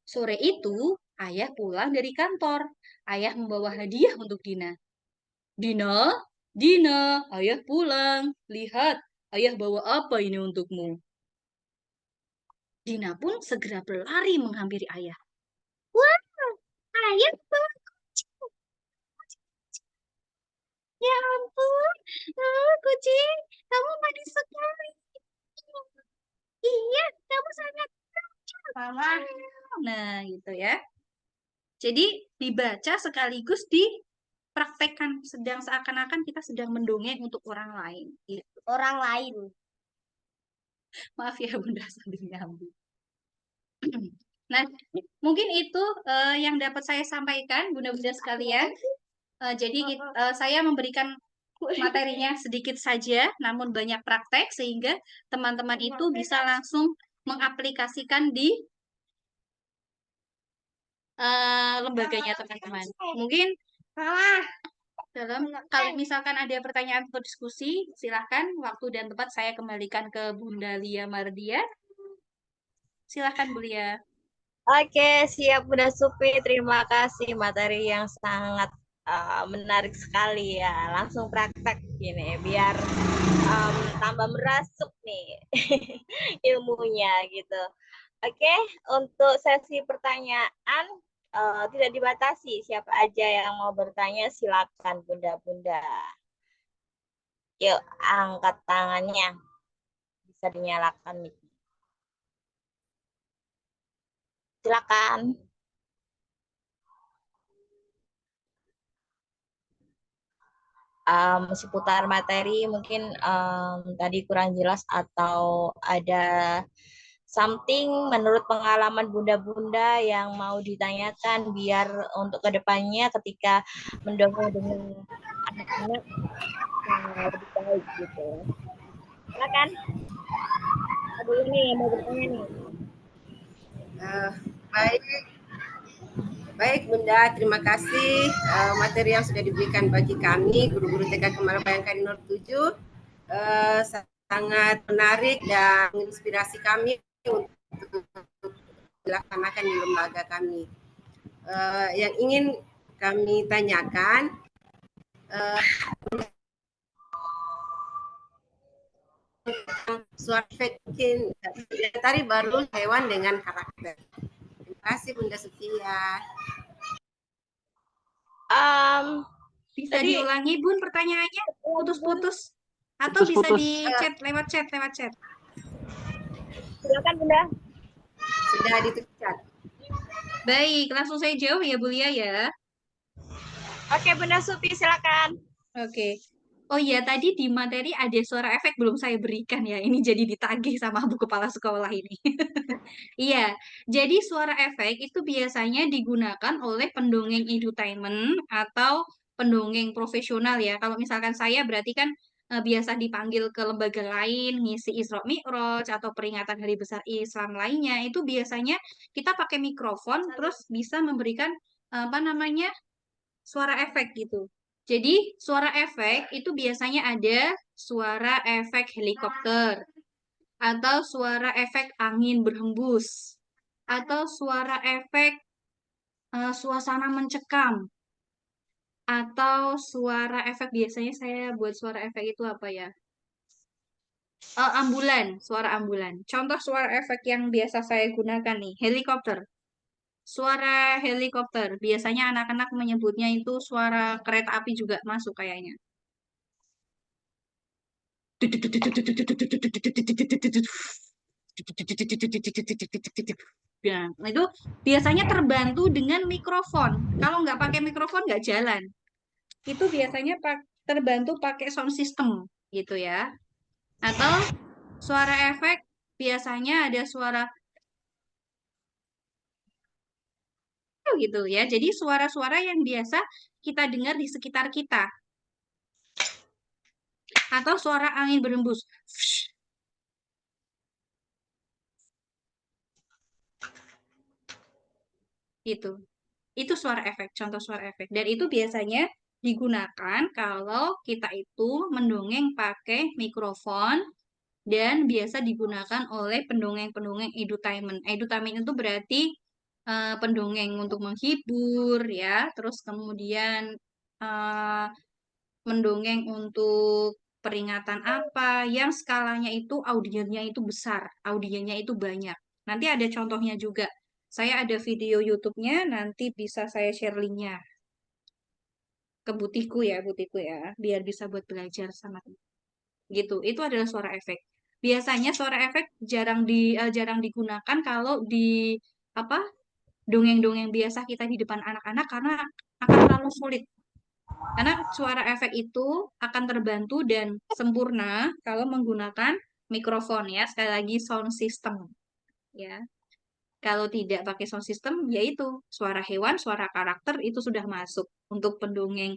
Sore itu, ayah pulang dari kantor. Ayah membawa hadiah untuk Dina. Dina, ayah pulang. Lihat, ayah bawa apa ini untukmu? Dina pun segera berlari menghampiri ayah. Wah, ayah bawa kucing. Ya ampun, kucing, kamu manis sekali. Iya, kamu sangat lucu. Nah, gitu ya. Jadi dibaca sekaligus dipraktekkan, sedang seakan-akan kita sedang mendongeng untuk orang lain. Gitu. Orang lain. Maaf ya Bunda sambil nyambung. Nah, mungkin itu yang dapat saya sampaikan, Bunda-Bunda sekalian. Jadi saya memberikan materinya sedikit saja, namun banyak praktek sehingga teman-teman itu bisa langsung mengaplikasikan di lembaganya teman-teman. Mungkin kalau misalkan ada pertanyaan atau diskusi, silahkan waktu dan tempat saya kembalikan ke Bunda Lia Mardia. Silahkan Bu Lia. Oke, siap Bunda Supi. Terima kasih materi yang sangat menarik sekali ya. Langsung praktek gini biar tambah merasuk nih ilmunya gitu. Oke, untuk sesi pertanyaan tidak dibatasi. Siapa aja yang mau bertanya silakan Bunda-Bunda. Yuk, angkat tangannya. Bisa dinyalakan nih. Silakan. Seputar materi mungkin tadi kurang jelas atau ada something menurut pengalaman bunda-bunda yang mau ditanyakan biar untuk kedepannya ketika mendongeng dengan anak-anak lebih baik gitu. Silakan. Ada ini yang mau bertanya nih. Baik Bunda, terima kasih materi yang sudah diberikan bagi kami guru-guru TK Kemala Bayangkari 07 sangat menarik dan menginspirasi kami untuk dilaksanakan di lembaga kami. Yang ingin kami tanyakan, suara efektif tadi baru hewan dengan karakter. Terima kasih Bunda Sofia. Bisa diulangi Bun pertanyaannya? Putus-putus. Atau bisa di chat lewat chat. Silakan Bunda. Sudah ditulis chat. Baik, langsung saya jawab ya Bu Lia ya. Oke Bunda Supi silakan. Oke. Oh iya, tadi di materi ada suara efek belum saya berikan ya. Ini jadi ditagih sama Bu Kepala Sekolah ini. Iya, jadi suara efek itu biasanya digunakan oleh pendongeng edutainment atau pendongeng profesional ya. Kalau misalkan saya berarti kan biasa dipanggil ke lembaga lain, ngisi Isra Mi'raj atau peringatan Hari Besar Islam lainnya, itu biasanya kita pakai mikrofon terus bisa memberikan suara efek gitu. Jadi suara efek itu biasanya ada suara efek helikopter, atau suara efek angin berhembus, atau suara efek suasana mencekam, atau suara efek biasanya saya buat suara efek itu apa ya? Ambulan, suara ambulan. Contoh suara efek yang biasa saya gunakan nih, helikopter. Suara helikopter, biasanya anak-anak menyebutnya itu suara kereta api juga masuk kayaknya. Nah, itu biasanya terbantu dengan mikrofon. Kalau nggak pakai mikrofon nggak jalan. Itu biasanya terbantu pakai sound system gitu ya. Atau suara efek biasanya ada suara gitu ya. Jadi suara-suara yang biasa kita dengar di sekitar kita. Atau suara angin berhembus. Itu suara efek, contoh suara efek. Dan itu biasanya digunakan kalau kita itu mendongeng pakai mikrofon dan biasa digunakan oleh pendongeng-pendongeng edutainment. Edutainment itu berarti pendongeng untuk menghibur ya, terus kemudian mendongeng untuk peringatan apa yang skalanya itu audiennya itu besar, audiennya itu banyak. Nanti ada contohnya juga. Saya ada video YouTube-nya, nanti bisa saya share link-nya. ke butiku ya, biar bisa buat belajar sama teman. Gitu. Itu adalah suara efek. Biasanya suara efek jarang digunakan kalau di apa dongeng-dongeng biasa kita di depan anak-anak karena akan terlalu sulit. Karena suara efek itu akan terbantu dan sempurna kalau menggunakan mikrofon ya. Sekali lagi sound system ya. Kalau tidak pakai sound system yaitu suara hewan, suara karakter itu sudah masuk untuk pendongeng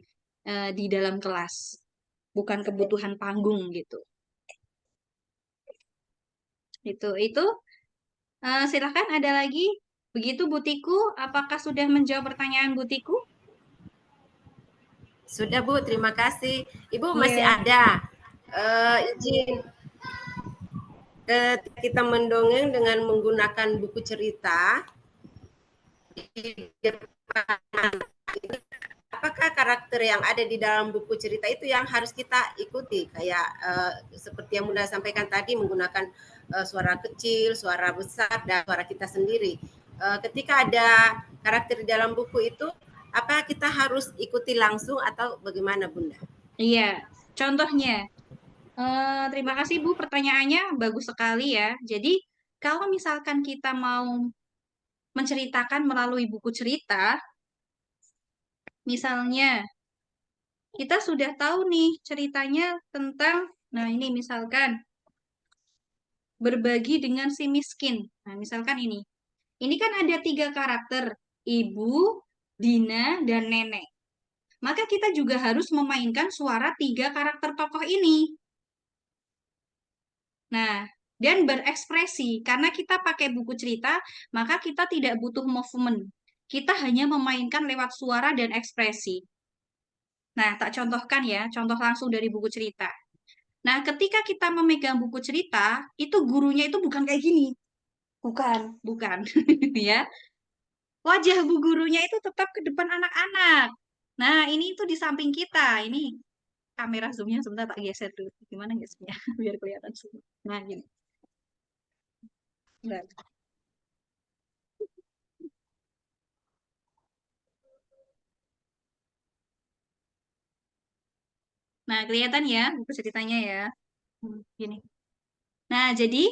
di dalam kelas. Bukan kebutuhan panggung gitu. Itu silakan ada lagi. Begitu Butiku, apakah sudah menjawab pertanyaan Butiku? Sudah Bu, terima kasih. Ibu Iya. masih ada izin kita mendongeng dengan menggunakan buku cerita di depan anak. Apakah karakter yang ada di dalam buku cerita itu yang harus kita ikuti? Kayak seperti yang Bunda sampaikan tadi, menggunakan suara kecil, suara besar, dan suara kita sendiri. Ketika ada karakter di dalam buku itu, apa kita harus ikuti langsung atau bagaimana Bunda? Iya, contohnya. Terima kasih Bu, pertanyaannya bagus sekali ya. Jadi kalau misalkan kita mau menceritakan melalui buku cerita, misalnya kita sudah tahu nih ceritanya tentang, nah ini misalkan berbagi dengan si miskin. Nah misalkan ini. Ini kan ada 3 karakter, ibu, Dina, dan nenek. Maka kita juga harus memainkan suara 3 karakter tokoh ini. Nah, dan berekspresi. Karena kita pakai buku cerita, maka kita tidak butuh movement. Kita hanya memainkan lewat suara dan ekspresi. Nah, tak contohkan ya, contoh langsung dari buku cerita. Nah, ketika kita memegang buku cerita, itu gurunya itu bukan kayak gini. Bukan, ya. Wajah bu gurunya itu tetap ke depan anak-anak. Nah, ini itu di samping kita. Ini kamera zoomnya sebentar tak geser dulu. Gimana zoomnya? Biar kelihatan semua. Nah, gini. Bentar. Nah, kelihatan ya buku ceritanya ya. Gini. Nah, jadi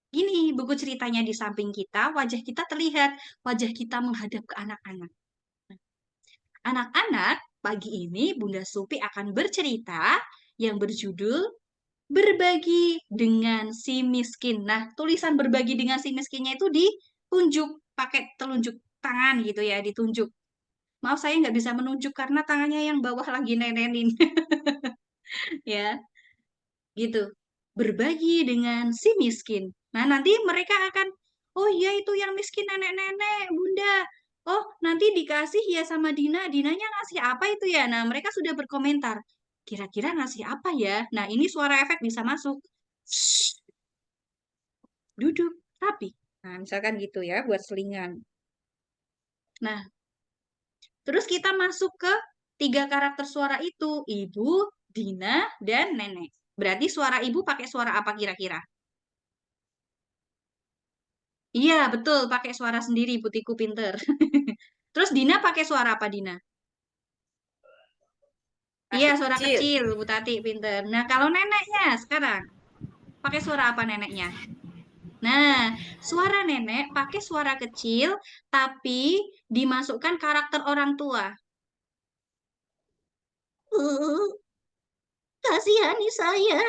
gini, buku ceritanya di samping kita, wajah kita terlihat, wajah kita menghadap ke anak-anak. Anak-anak, pagi ini Bunda Supi akan bercerita yang berjudul Berbagi dengan si Miskin. Nah, tulisan berbagi dengan si miskinnya itu ditunjuk pakai telunjuk tangan gitu ya, ditunjuk. Maaf saya nggak bisa menunjuk karena tangannya yang bawah lagi nenenin. Ya, gitu. Berbagi dengan si miskin. Nah, nanti mereka akan, oh iya itu yang miskin nenek-nenek, Bunda. Oh, nanti dikasih ya sama Dina. Dinanya ngasih apa itu ya? Nah, mereka sudah berkomentar. Kira-kira ngasih apa ya? Nah, ini suara efek bisa masuk. Shh, duduk, rapi. Nah, misalkan gitu ya, buat selingan. Nah, terus kita masuk ke 3 karakter suara itu. Ibu, Dina, dan nenek. Berarti suara ibu pakai suara apa kira-kira? Iya, betul. Pakai suara sendiri, Putiku pinter. Terus Dina pakai suara apa, Dina? Iya, suara kecil, Bu Tati pinter. Nah, kalau neneknya sekarang, pakai suara apa neneknya? Nah, suara nenek pakai suara kecil, tapi dimasukkan karakter orang tua. Kasihani saya.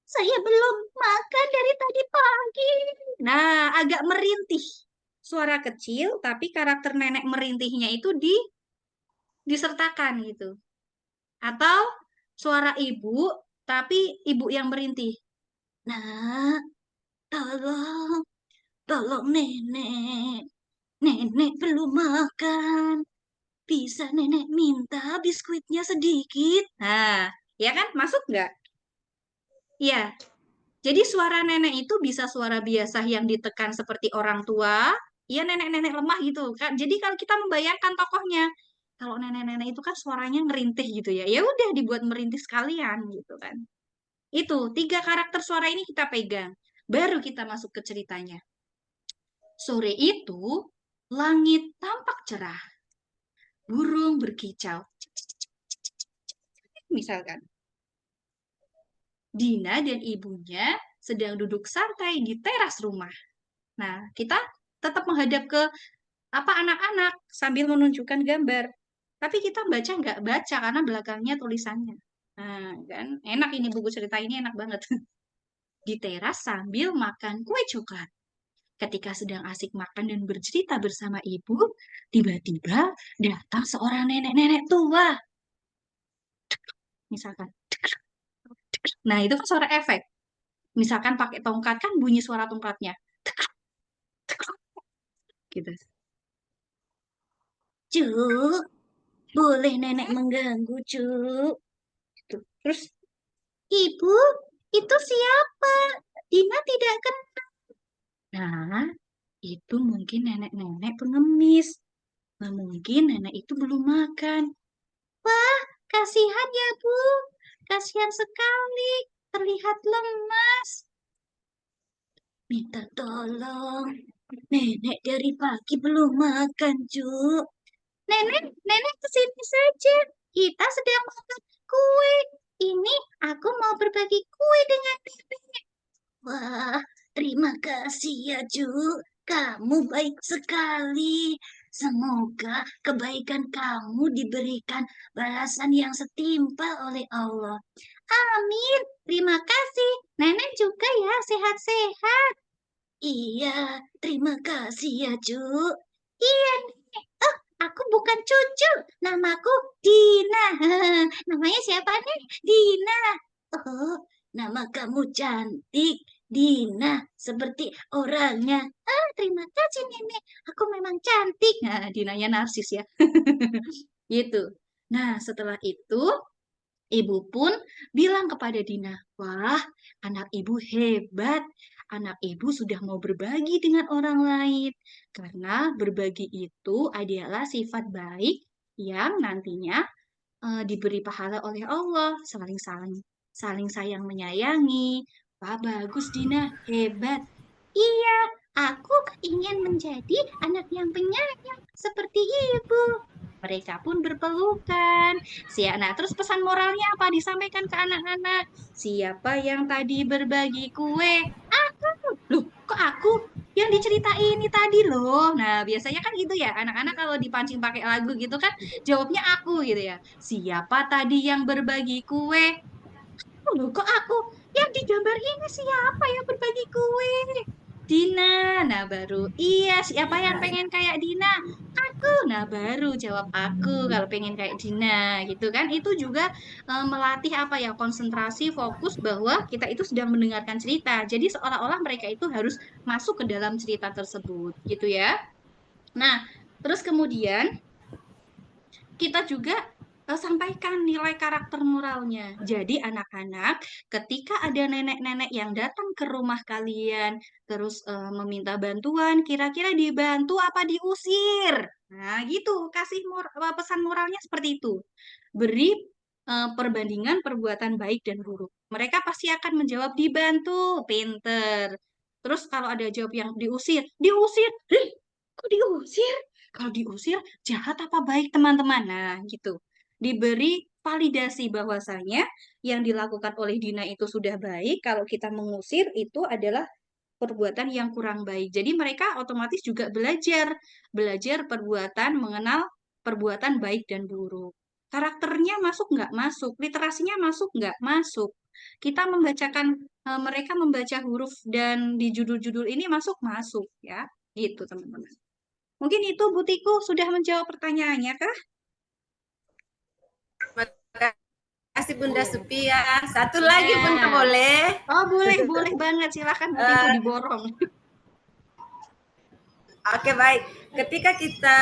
Saya belum makan dari tadi pagi. Nah, agak merintih. Suara kecil, tapi karakter nenek merintihnya itu disertakan gitu. Atau suara ibu, tapi ibu yang merintih. Nah, tolong nenek. Nenek belum makan. Bisa nenek minta biskuitnya sedikit? Nah, ya kan? Masuk nggak? Iya. Jadi suara nenek itu bisa suara biasa yang ditekan seperti orang tua, ya nenek-nenek lemah gitu kan. Jadi kalau kita membayangkan tokohnya, kalau nenek-nenek itu kan suaranya ngerintih gitu ya. Ya udah dibuat merintih sekalian gitu kan. Itu 3 karakter suara ini kita pegang. Baru kita masuk ke ceritanya. Sore itu langit tampak cerah. Burung berkicau. misalkan. Dina dan ibunya sedang duduk santai di teras rumah. Nah, kita tetap menghadap ke anak-anak sambil menunjukkan gambar. Tapi kita baca nggak baca karena belakangnya tulisannya. Nah, kan enak ini buku cerita ini enak banget. Di teras sambil makan kue coklat. Ketika sedang asik makan dan bercerita bersama ibu, tiba-tiba datang seorang nenek-nenek tua. Misalkan. Nah, itu kan suara efek. Misalkan pakai tongkat kan bunyi suara tongkatnya. Gitu. Cuk, boleh nenek mengganggu, Cuk? Gitu. Terus, Ibu, itu siapa? Dina tidak kenal. nah, itu mungkin nenek-nenek pengemis. Nah, mungkin nenek itu belum makan. Wah, kasihan ya, Bu. Kasihan sekali. Terlihat lemas. Minta tolong. Nenek dari pagi belum makan, Cuk. Nenek kesini saja. Kita sedang makan kue. Ini aku mau berbagi kue dengan nenek. Wah, terima kasih ya, Cuk. Kamu baik sekali. Semoga kebaikan kamu diberikan balasan yang setimpal oleh Allah. Amin. Terima kasih. Nenek juga ya sehat-sehat. Iya, terima kasih ya, Cuk. Iya, Nenek. Oh, aku bukan cucu. Namaku Dina. Namanya siapa, Nek? Dina. Oh, nama kamu cantik. Dina, seperti orangnya. Ah, terima kasih, Nenek. Aku memang cantik. nah, Dinanya narsis ya. Gitu. Nah, setelah itu, ibu pun bilang kepada Dina, wah, anak ibu hebat. Anak ibu sudah mau berbagi dengan orang lain. Karena berbagi itu adalah sifat baik yang nantinya diberi pahala oleh Allah. Saling sayang menyayangi. Wah, bagus Dina, hebat. Iya, aku ingin menjadi anak yang penyayang seperti ibu. Mereka pun berpelukan. Nah, terus pesan moralnya apa disampaikan ke anak-anak? Siapa yang tadi berbagi kue? Aku. Loh, kok aku? Yang diceritain ini tadi loh. Nah, biasanya kan gitu ya. Anak-anak kalau dipancing pakai lagu gitu kan jawabnya aku gitu ya. Siapa tadi yang berbagi kue? Loh, kok aku? Yang di gambar ini siapa yang berbagi kue? Dina. Nah, baru iya, siapa yang pengen kayak Dina? Aku. Nah, baru jawab aku kalau pengen kayak Dina gitu kan. Itu juga melatih apa ya? Konsentrasi, fokus bahwa kita itu sedang mendengarkan cerita. Jadi seolah-olah mereka itu harus masuk ke dalam cerita tersebut gitu ya. Nah, terus kemudian kita juga sampaikan nilai karakter moralnya. Jadi anak-anak, ketika ada nenek-nenek yang datang ke rumah kalian, terus meminta bantuan, kira-kira dibantu apa diusir? Nah, gitu. Kasih pesan moralnya seperti itu. Beri perbandingan perbuatan baik dan buruk. Mereka pasti akan menjawab dibantu, pinter. Terus kalau ada jawab yang diusir, diusir. Kok diusir? Kalau diusir, jahat apa baik teman-teman? Nah, gitu. Diberi validasi bahwasanya yang dilakukan oleh Dina itu sudah baik, kalau kita mengusir itu adalah perbuatan yang kurang baik. Jadi mereka otomatis juga belajar perbuatan, mengenal perbuatan baik dan buruk. Karakternya masuk nggak masuk, literasinya masuk nggak masuk. Kita membacakan mereka membaca huruf dan di judul-judul ini masuk ya, gitu teman-teman. Mungkin itu Butiku sudah menjawab pertanyaannya kah? Terima kasih Bunda Supia. Satu lagi Bunda boleh? Oh boleh banget. Silakan Butiku diborong. Oke baik. Ketika kita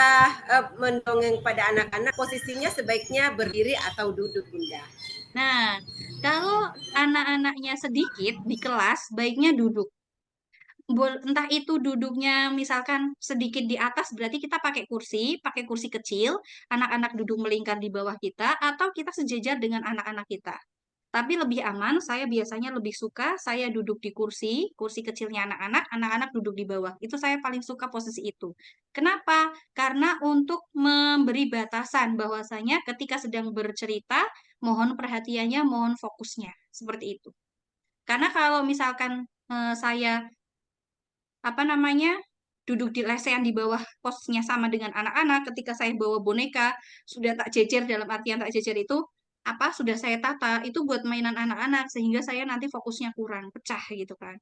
mendongeng pada anak-anak, posisinya sebaiknya berdiri atau duduk Bunda? Nah, kalau anak-anaknya sedikit di kelas, baiknya duduk. Entah itu duduknya misalkan sedikit di atas, berarti kita pakai kursi kecil, anak-anak duduk melingkar di bawah kita, atau kita sejajar dengan anak-anak kita. Tapi lebih aman, saya biasanya lebih suka saya duduk di kursi kecilnya anak-anak duduk di bawah. Itu saya paling suka posisi itu. Kenapa? Karena untuk memberi batasan bahwasanya ketika sedang bercerita, mohon perhatiannya, mohon fokusnya, seperti itu. Karena kalau misalkan saya duduk di lesehan di bawah posnya sama dengan anak-anak, ketika saya bawa boneka sudah tak jejer, dalam artian tak jejer itu sudah saya tata, itu buat mainan anak-anak, sehingga saya nanti fokusnya kurang, pecah gitu kan.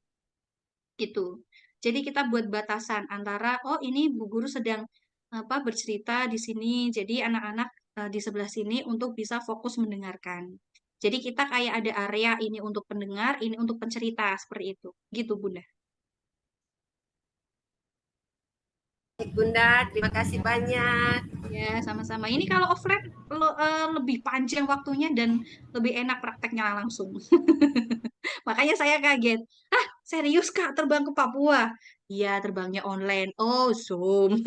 Gitu. Jadi kita buat batasan antara ini Bu Guru sedang bercerita di sini, jadi anak-anak di sebelah sini untuk bisa fokus mendengarkan. Jadi kita kayak ada area ini untuk pendengar, ini untuk pencerita, seperti itu. Gitu Bunda. Bunda, terima kasih banyak. Ya, sama-sama. Ini kalau offline lebih panjang waktunya dan lebih enak prakteknya langsung. Makanya saya kaget. Serius Kak terbang ke Papua? Iya, terbangnya online. Oh, Zoom.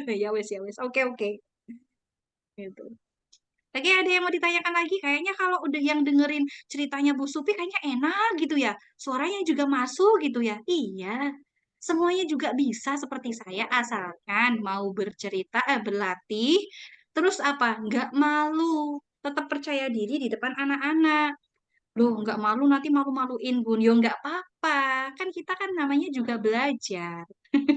Ya wes. Oke. Gitu. Lagi ada yang mau ditanyakan lagi? Kayaknya kalau udah yang dengerin ceritanya Bu Supi kayaknya enak gitu ya. Suaranya juga masuk gitu ya. Iya. Semuanya juga bisa seperti saya asalkan mau bercerita, berlatih, terus nggak malu, tetap percaya diri di depan anak-anak. Loh, nggak malu nanti malu-maluin Bun. Ya nggak apa-apa. Kan kita kan namanya juga belajar.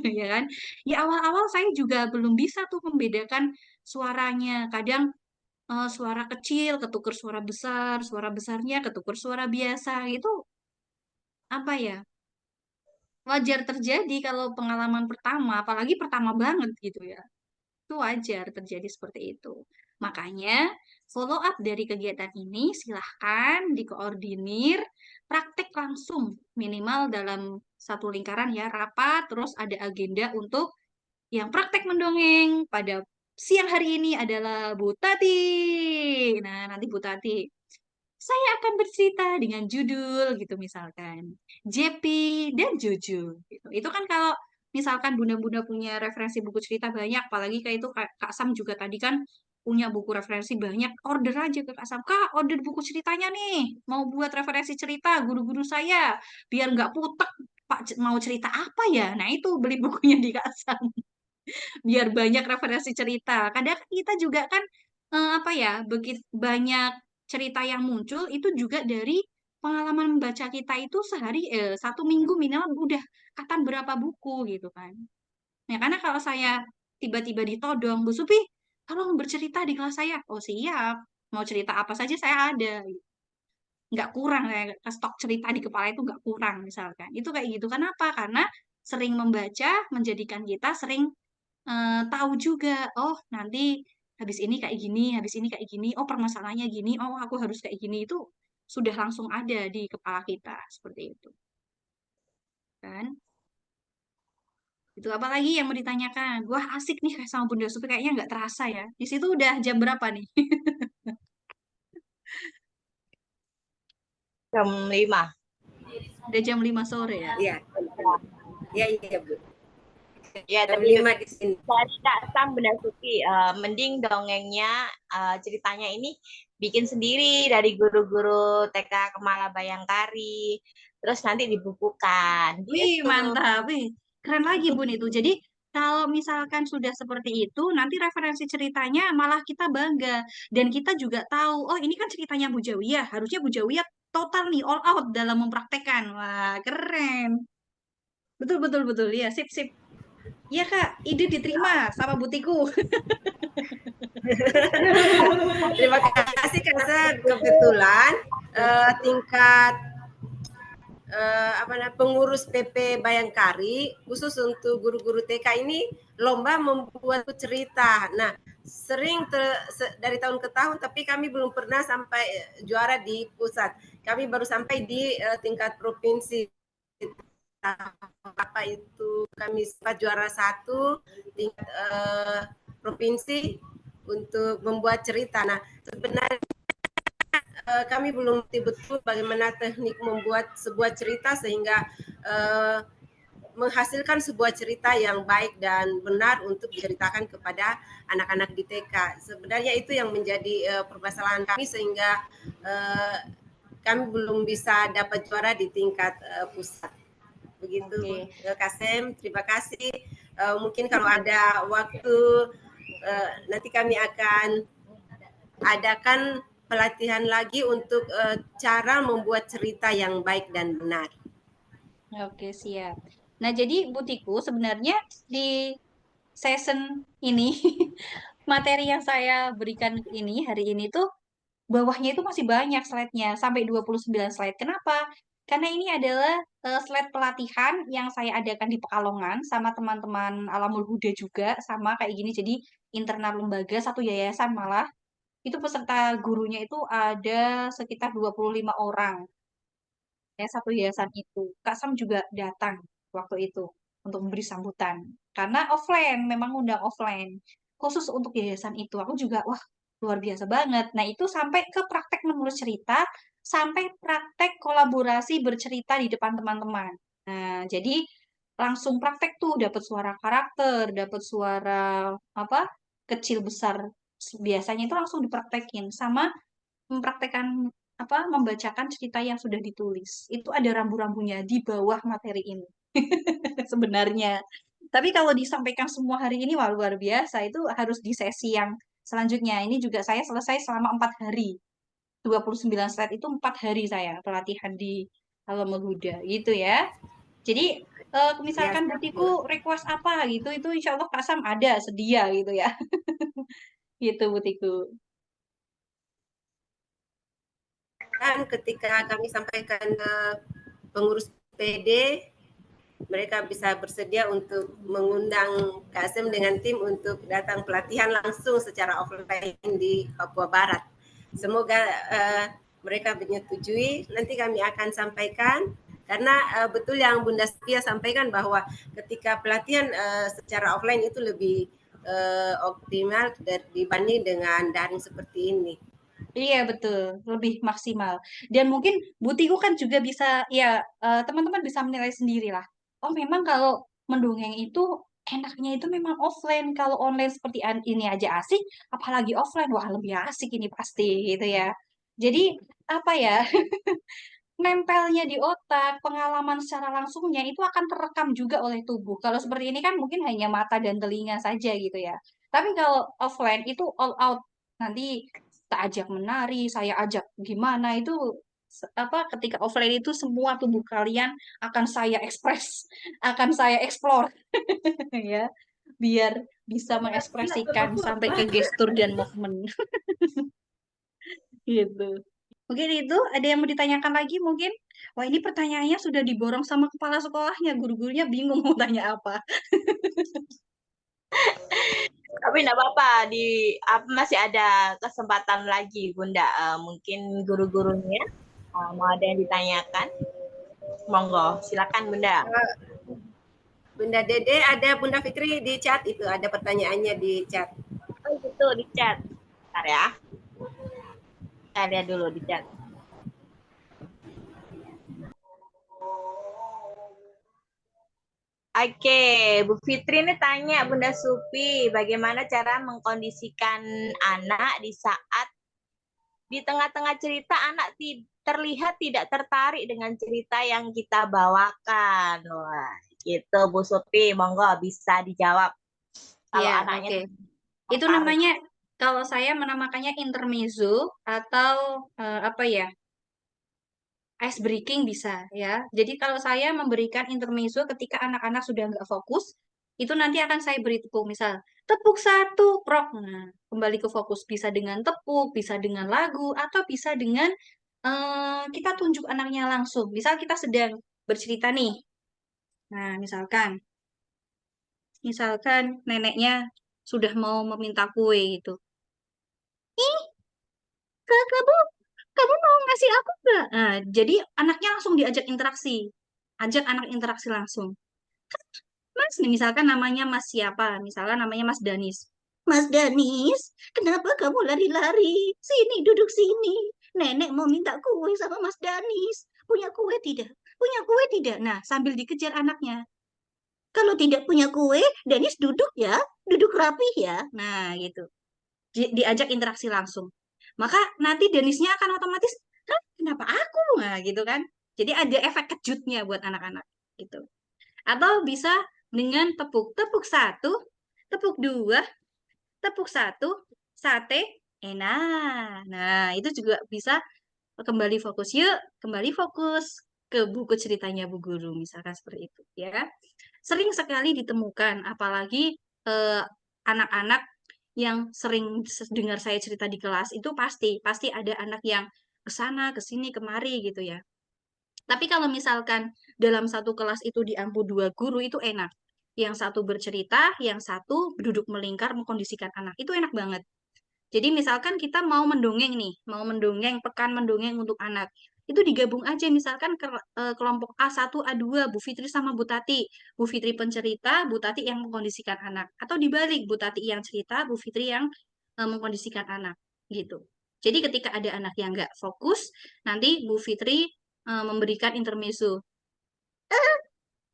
Ya kan? Ya awal-awal saya juga belum bisa tuh membedakan suaranya. Kadang suara kecil ketuker suara besar, suara besarnya ketuker suara biasa. Itu wajar terjadi kalau pengalaman pertama, apalagi pertama banget gitu ya. Itu wajar terjadi seperti itu. Makanya follow up dari kegiatan ini silahkan dikoordinir, praktek langsung minimal dalam satu lingkaran ya, rapat, terus ada agenda untuk yang praktek mendongeng pada siang hari ini adalah Bu Tati. Nah, nanti Bu Tati, saya akan bercerita dengan judul gitu misalkan JP dan Jojo gitu. Itu kan kalau misalkan bunda-bunda punya referensi buku cerita banyak, apalagi kayak itu Kak Sam juga tadi kan punya buku referensi banyak, order aja ke Kak Sam, Kak order buku ceritanya nih, mau buat referensi cerita guru-guru saya biar nggak putek, Pak mau cerita apa ya, nah itu beli bukunya di Kak Sam biar banyak referensi cerita. Kadang kita juga kan begitu banyak cerita yang muncul itu juga dari pengalaman membaca kita itu sehari 1 minggu minimal udah khatam berapa buku gitu kan. Ya karena kalau saya tiba-tiba ditodong, Bu Supi, tolong bercerita di kelas saya. Oh siap, mau cerita apa saja saya ada. Nggak kurang, stok cerita di kepala itu nggak kurang misalkan. Itu kayak gitu. Kenapa? Karena sering membaca menjadikan kita sering tahu juga, oh nanti habis ini kayak gini, habis ini kayak gini, oh permasalahannya gini, oh aku harus kayak gini, itu sudah langsung ada di kepala kita, seperti itu. Kan? Itu apa lagi yang mau ditanyakan? Wah asik nih kayak sama Bunda Supi, kayaknya nggak terasa ya. Di situ udah jam berapa nih? Jam 5. Udah jam 5 sore ya? Iya, Bu. Ya, Jam tapi 5 di sini. dari Kak Sam Bunda Supi, mending dongengnya ceritanya ini bikin sendiri dari guru-guru TK Kemala Bayangkari, terus nanti dibukukan. Wih, Gitu. mantap. Wih, keren lagi Bun itu. Jadi kalau misalkan sudah seperti itu, nanti referensi ceritanya malah kita bangga. Dan kita juga tahu, oh ini kan ceritanya Bu Jawiyah. Harusnya Bu Jawiyah total nih, all out dalam mempraktekkan. Wah, keren. Betul. Iya, sip. Iya Kak, ide diterima sama Butiku. Terima kasih Kak. Kebetulan tingkat pengurus PP Bayangkari khusus untuk guru-guru TK ini lomba membuat cerita. Nah, sering dari tahun ke tahun, tapi kami belum pernah sampai juara di pusat. Kami baru sampai di tingkat provinsi. Apa itu kami sempat juara 1 tingkat provinsi untuk membuat cerita. Nah, sebenarnya kami belum betul bagaimana teknik membuat sebuah cerita sehingga menghasilkan sebuah cerita yang baik dan benar untuk diceritakan kepada anak-anak di TK. Sebenarnya itu yang menjadi permasalahan kami sehingga kami belum bisa dapat juara di tingkat pusat. Begitu, Kak Sem. Terima kasih. Mungkin kalau ada waktu nanti kami akan adakan pelatihan lagi untuk cara membuat cerita yang baik dan benar. Oke, siap. Nah, jadi Butiku sebenarnya di season ini materi yang saya berikan ini hari ini tuh bawahnya itu masih banyak slide-nya, sampai 29 slide. Kenapa? Karena ini adalah slide pelatihan yang saya adakan di Pekalongan sama teman-teman Alamul Huda juga, sama kayak gini. Jadi internal lembaga, satu yayasan malah. Itu peserta gurunya itu ada sekitar 25 orang. Ya, satu yayasan itu. Kak Sam juga datang waktu itu untuk memberi sambutan. Karena offline, memang undang offline. Khusus untuk yayasan itu. Aku juga, wah, luar biasa banget. Nah, itu sampai ke praktek menulis cerita, sampai praktek kolaborasi bercerita di depan teman-teman. Nah, jadi langsung praktek tuh, dapat suara karakter, dapat suara apa kecil besar. Biasanya itu langsung dipraktekin. Sama mempraktekkan apa membacakan cerita yang sudah ditulis. Itu ada rambu-rambunya di bawah materi ini. Sebenarnya. Tapi kalau disampaikan semua hari ini wah luar biasa. Itu harus di sesi yang selanjutnya. Ini juga saya selesai selama 4 hari. 29 slide itu 4 hari saya pelatihan di Alamul Huda gitu ya. Jadi misalkan Butiku request apa gitu, itu insya Allah Kak Sam ada sedia gitu ya. Gitu Butiku. Dan ketika kami sampaikan ke pengurus PD, mereka bisa bersedia untuk mengundang KSM dengan tim untuk datang pelatihan langsung secara offline di Papua Barat. Semoga mereka menyetujui. Nanti kami akan sampaikan, karena betul yang Bunda Setia sampaikan bahwa ketika pelatihan secara offline itu lebih optimal dibanding dengan daring seperti ini. Iya betul, lebih maksimal. Dan mungkin Butiku kan juga bisa, ya teman-teman bisa menilai sendiri lah. Oh memang kalau mendongeng itu enaknya itu memang offline. Kalau online seperti ini aja asik, apalagi offline, wah lebih asik ini pasti gitu ya. Jadi apa ya, nempelnya di otak, pengalaman secara langsungnya itu akan terekam juga oleh tubuh. Kalau seperti ini kan mungkin hanya mata dan telinga saja gitu ya. Tapi kalau offline itu all out. Nanti kita ajak menari, saya ajak gimana itu apa ketika offline itu semua tubuh kalian akan saya ekspres, akan saya explore ya, biar bisa mengekspresikan sampai ke gestur dan movement. Gitu. Mungkin itu ada yang mau ditanyakan lagi mungkin? Wah ini pertanyaannya sudah diborong sama kepala sekolahnya, guru-gurunya bingung mau tanya apa. Tapi enggak apa-apa, masih ada kesempatan lagi, Bunda. Mungkin guru-gurunya mau ada yang ditanyakan. Monggo, silakan Bunda. Bunda Dede, ada Bunda Fitri di chat itu, ada pertanyaannya di chat. Oh gitu, di chat. Bentar ya. Saya lihat dulu di chat. Oke, Bu Fitri ini tanya Bunda Supi, bagaimana cara mengkondisikan anak di saat di tengah-tengah cerita anak terlihat tidak tertarik dengan cerita yang kita bawakan. Wah, gitu Bu Supi, monggo bisa dijawab. Kalau ya, anaknya itu namanya, kalau saya menamakannya intermezzo atau apa ya? Ice breaking bisa ya. Jadi kalau saya memberikan intermezzo ketika anak-anak sudah nggak fokus, itu nanti akan saya beri tepuk. Misal, tepuk 1, prok. Nah, kembali ke fokus. Bisa dengan tepuk, bisa dengan lagu, atau bisa dengan kita tunjuk anaknya langsung. Misal kita sedang bercerita nih. Nah, misalkan neneknya sudah mau meminta kue gitu. Ih, kamu mau ngasih aku nggak? Nah, jadi anaknya langsung diajak interaksi. Ajak anak interaksi langsung. Mas, nih, misalkan namanya Mas siapa? Misalkan namanya Mas Danis. Mas Danis, kenapa kamu lari-lari? Sini, duduk sini. Nenek mau minta kue sama Mas Danis. Punya kue tidak? Punya kue tidak? Nah, sambil dikejar anaknya. Kalau tidak punya kue, Danis duduk ya. Duduk rapih ya. Nah, gitu. Diajak interaksi langsung. Maka nanti Danisnya akan otomatis, hah, kenapa aku? Nah, gitu kan. Jadi ada efek kejutnya buat anak-anak. Gitu. Atau bisa dengan tepuk 1, tepuk 2, tepuk 1, sate, enak. Nah, itu juga bisa kembali fokus. Yuk, kembali fokus ke buku ceritanya Bu Guru, misalkan seperti itu ya. Sering sekali ditemukan, apalagi anak-anak yang sering dengar saya cerita di kelas itu pasti ada anak yang ke sana, ke sini, kemari gitu ya. Tapi kalau misalkan dalam satu kelas itu diampu 2 guru itu enak. Yang satu bercerita, yang satu duduk melingkar mengkondisikan anak. Itu enak banget. Jadi misalkan kita mau mendongeng nih, mau mendongeng, pekan mendongeng untuk anak. Itu digabung aja misalkan kelompok A1, A2, Bu Fitri sama Bu Tati. Bu Fitri pencerita, Bu Tati yang mengkondisikan anak. Atau dibalik, Bu Tati yang cerita, Bu Fitri yang mengkondisikan anak. Gitu. Jadi ketika ada anak yang nggak fokus, nanti Bu Fitri memberikan intermezzo.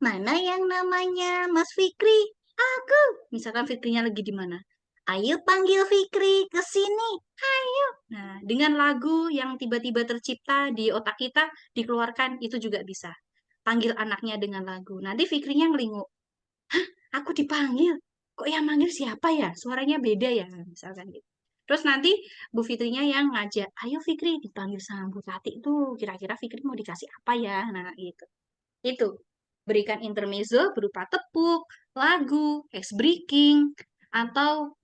Mana yang namanya Mas Fikri? Aku. Misalkan Fikrinya lagi di mana? Ayo panggil Fikri ke sini. Ayo. Nah, dengan lagu yang tiba-tiba tercipta di otak kita dikeluarkan itu juga bisa. Panggil anaknya dengan lagu. Nanti Fikrinya ngelinguk. Hah, aku dipanggil. Kok yang manggil siapa ya? Suaranya beda ya, misalkan gitu. Terus nanti Bu Fitrinya yang ngajak, ayo Fikri dipanggil sama Bu Tati tuh. Kira-kira Fikri mau dikasih apa ya? Nah, gitu. Itu. Berikan intermezzo berupa tepuk, lagu, ice breaking, atau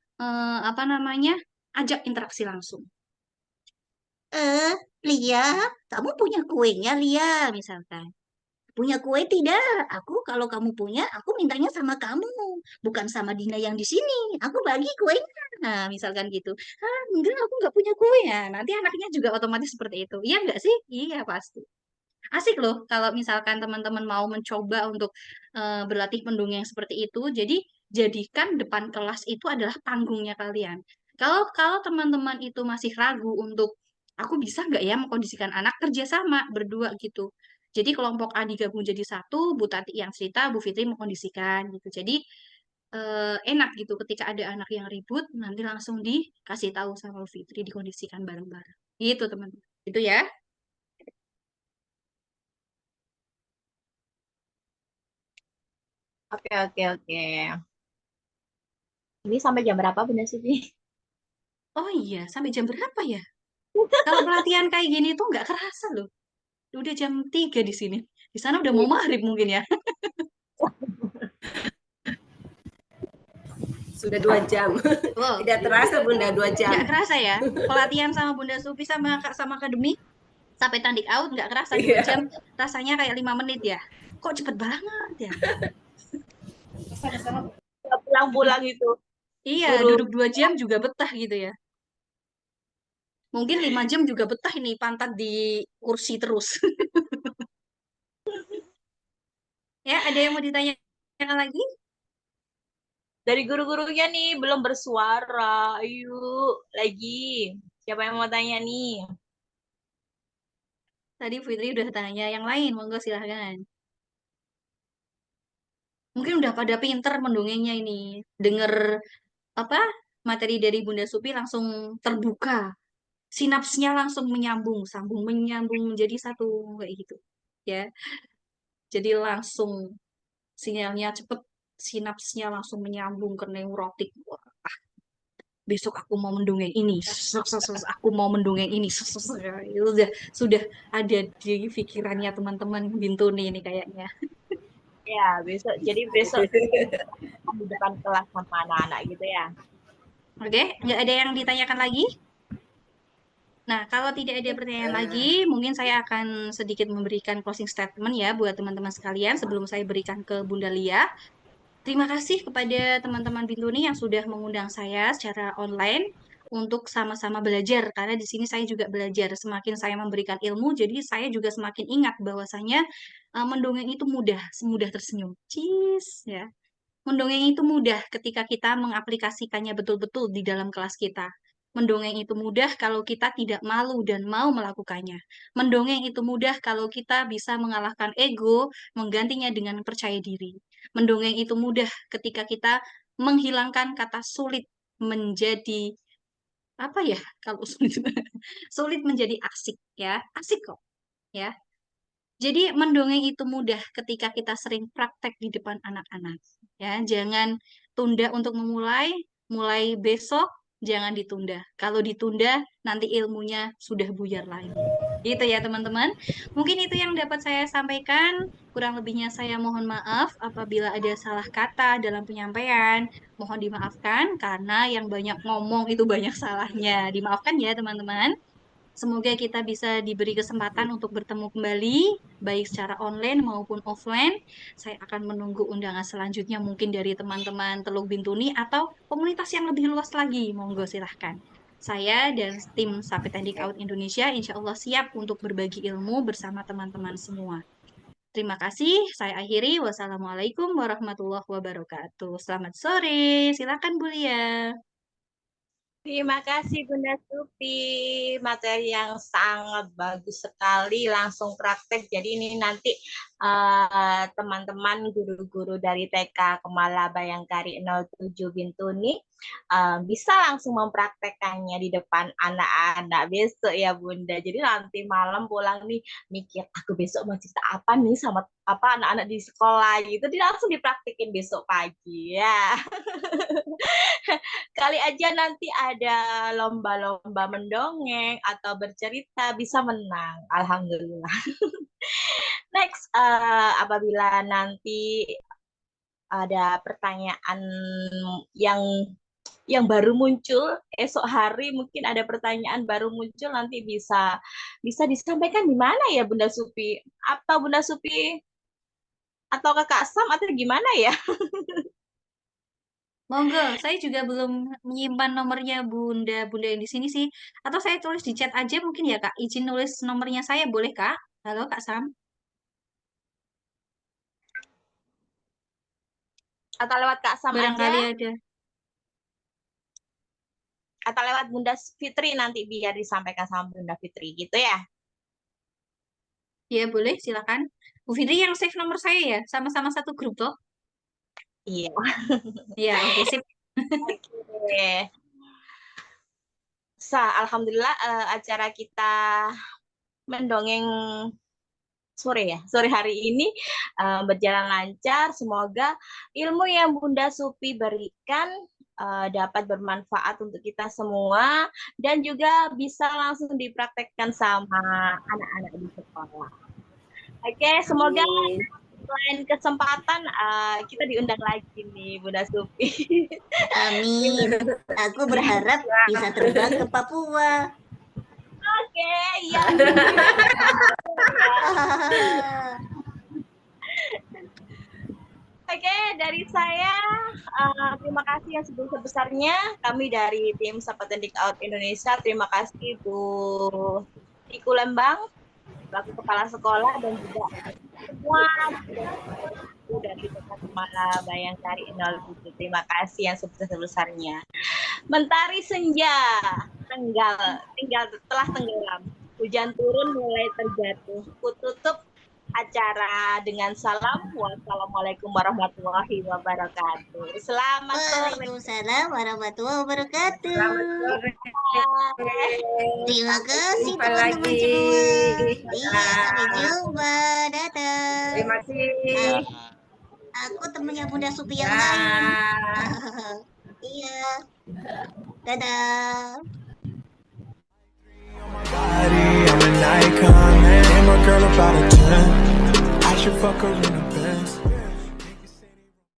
apa namanya, ajak interaksi langsung. Lia, kamu punya kuenya, Lia, misalkan. Punya kue tidak? Kalau kamu punya, aku mintanya sama kamu, bukan sama Dina yang di sini. Aku bagi kuenya. Nah, misalkan gitu. Ah, enggak, aku nggak punya kue ya. Nanti anaknya juga otomatis seperti itu. Iya nggak sih? Iya, pasti. Asik loh kalau misalkan teman-teman mau mencoba untuk berlatih mendongeng seperti itu. Jadi jadikan depan kelas itu adalah panggungnya kalian. Kalau kalau teman-teman itu masih ragu untuk aku bisa nggak ya mengkondisikan anak kerjasama berdua gitu. Jadi kelompok A digabung jadi satu, Bu Tati yang cerita, Bu Fitri mengkondisikan gitu. Jadi enak gitu ketika ada anak yang ribut nanti langsung dikasih tahu sama Bu Fitri dikondisikan bareng-bareng. Gitu teman-teman. Itu ya. Oke, oke, oke. Ini sampai jam berapa Bunda Sufi? Oh iya, sampai jam berapa ya? Kalau pelatihan kayak gini tuh nggak kerasa loh. Udah jam 3 di sini. Di sana udah mau maghrib mungkin ya. Sudah 2 jam. Wow. Tidak terasa Bunda 2 jam. Nggak kerasa ya. Pelatihan sama Bunda Sufi sama akademi sampai tandik out nggak kerasa 2 jam. Rasanya kayak 5 menit ya. Kok cepet banget ya? Pulang-pulang itu. Iya, duduk 2 jam juga betah gitu ya. Mungkin 5 jam juga betah ini pantat di kursi terus. Ya, ada yang mau ditanyakan lagi? Dari guru-gurunya nih belum bersuara. Ayo, lagi. Siapa yang mau tanya nih? Tadi Fitri udah tanya yang lain, monggo silahkan. Mungkin udah pada pinter mendongengnya ini. Dengar apa materi dari Bunda Supi langsung terbuka. Sinapsnya langsung menyambung, sambung menyambung menjadi satu kayak gitu. Ya. Jadi langsung sinyalnya cepet, sinapsnya langsung menyambung ke neurotik. Wah, besok aku mau mendongeng ini, aku mau mendongeng ini, itu sudah ada di pikirannya teman-teman Bintuni ini kayaknya. Ya, besok. Jadi besok di depan kelas sama anak-anak gitu ya. Oke, nggak ada yang ditanyakan lagi? Nah, kalau tidak ada pertanyaan lagi, mungkin saya akan sedikit memberikan closing statement ya buat teman-teman sekalian sebelum saya berikan ke Bunda Lia. Terima kasih kepada teman-teman Bintuni yang sudah mengundang saya secara online untuk sama-sama belajar, karena di sini saya juga belajar. Semakin saya memberikan ilmu, jadi saya juga semakin ingat bahwasanya mendongeng itu mudah, semudah tersenyum. Cheese, ya. Mendongeng itu mudah ketika kita mengaplikasikannya betul-betul di dalam kelas kita. Mendongeng itu mudah kalau kita tidak malu dan mau melakukannya. Mendongeng itu mudah kalau kita bisa mengalahkan ego, menggantinya dengan percaya diri. Mendongeng itu mudah ketika kita menghilangkan kata sulit menjadi apa ya? Kalau sulit sulit menjadi asik ya. Asik kok, ya. Jadi mendongeng itu mudah ketika kita sering praktek di depan anak-anak. Ya, jangan tunda untuk memulai, mulai besok jangan ditunda. Kalau ditunda, nanti ilmunya sudah buyar lagi. Gitu ya teman-teman. Mungkin itu yang dapat saya sampaikan. Kurang lebihnya saya mohon maaf apabila ada salah kata dalam penyampaian. Mohon dimaafkan karena yang banyak ngomong itu banyak salahnya. Dimaafkan ya teman-teman. Semoga kita bisa diberi kesempatan untuk bertemu kembali, baik secara online maupun offline. Saya akan menunggu undangan selanjutnya mungkin dari teman-teman Teluk Bintuni atau komunitas yang lebih luas lagi. Monggo silahkan. Saya dan tim Sapetendik Out Indonesia insya Allah siap untuk berbagi ilmu bersama teman-teman semua. Terima kasih. Saya akhiri. Wassalamualaikum warahmatullahi wabarakatuh. Selamat sore. Silakan Bu Lia. Terima kasih Bunda Supi, materi yang sangat bagus sekali, langsung praktek. Jadi ini nanti teman-teman guru-guru dari TK Kemala Bayangkari 07 Bintuni bisa langsung mempraktekannya di depan anak-anak besok ya Bunda. Jadi nanti malam pulang nih mikir aku besok mau cerita apa nih sama anak-anak di sekolah gitu, dia langsung dipraktekin besok pagi ya. Kali aja nanti ada lomba-lomba mendongeng atau bercerita bisa menang. Alhamdulillah. Next, apabila nanti ada pertanyaan yang baru muncul esok hari, mungkin ada pertanyaan baru muncul, nanti bisa disampaikan di mana ya Bunda Supi? Atau Bunda Supi atau Kakak Sam atau gimana ya? Monggo, saya juga belum menyimpan nomornya Bunda yang di sini sih. Atau saya tulis di chat aja mungkin ya Kak. Izin nulis nomornya saya boleh Kak? Halo Kak Sam. Atau lewat Kak Sam Barangkali aja? ada. Atau lewat Bunda Fitri nanti biar disampaikan sama Bunda Fitri gitu ya? Ya boleh, silakan. Bu Fitri yang save nomor saya ya, sama-sama satu grup toh? Iya. Iya, oke sip. Oke. Alhamdulillah acara kita mendongeng sore hari ini berjalan lancar. Semoga ilmu yang Bunda Supi berikan dapat bermanfaat untuk kita semua dan juga bisa langsung dipraktekkan sama anak-anak di sekolah. Oke, semoga lain kesempatan kita diundang lagi nih Bunda Supi. Amin. Aku berharap bisa terbang ke Papua. Oke, iya. Oke, dari saya terima kasih yang sebesar-besarnya. Kami dari tim Sapetendik Out Indonesia, terima kasih Bu Iku Lembang, selaku kepala sekolah, dan juga semua dari TK Kemala Bayangkari 07. Terima kasih yang sebesar-besarnya. Mentari senja telah tenggelam. Hujan turun mulai terjatuh. Kututup acara dengan salam. Wassalamualaikum warahmatullahi wabarakatuh. Selamat sore. Waalaikumsalam warahmatullahi wabarakatuh. Terima kasih teman-teman semua. Iya, sampai jumpa. Dadah. Terima kasih. Aku temennya Bunda Supi yang lain. Iya. Dadah. I'm an icon, man. Damn, a girl about a 10. I should fuck her in a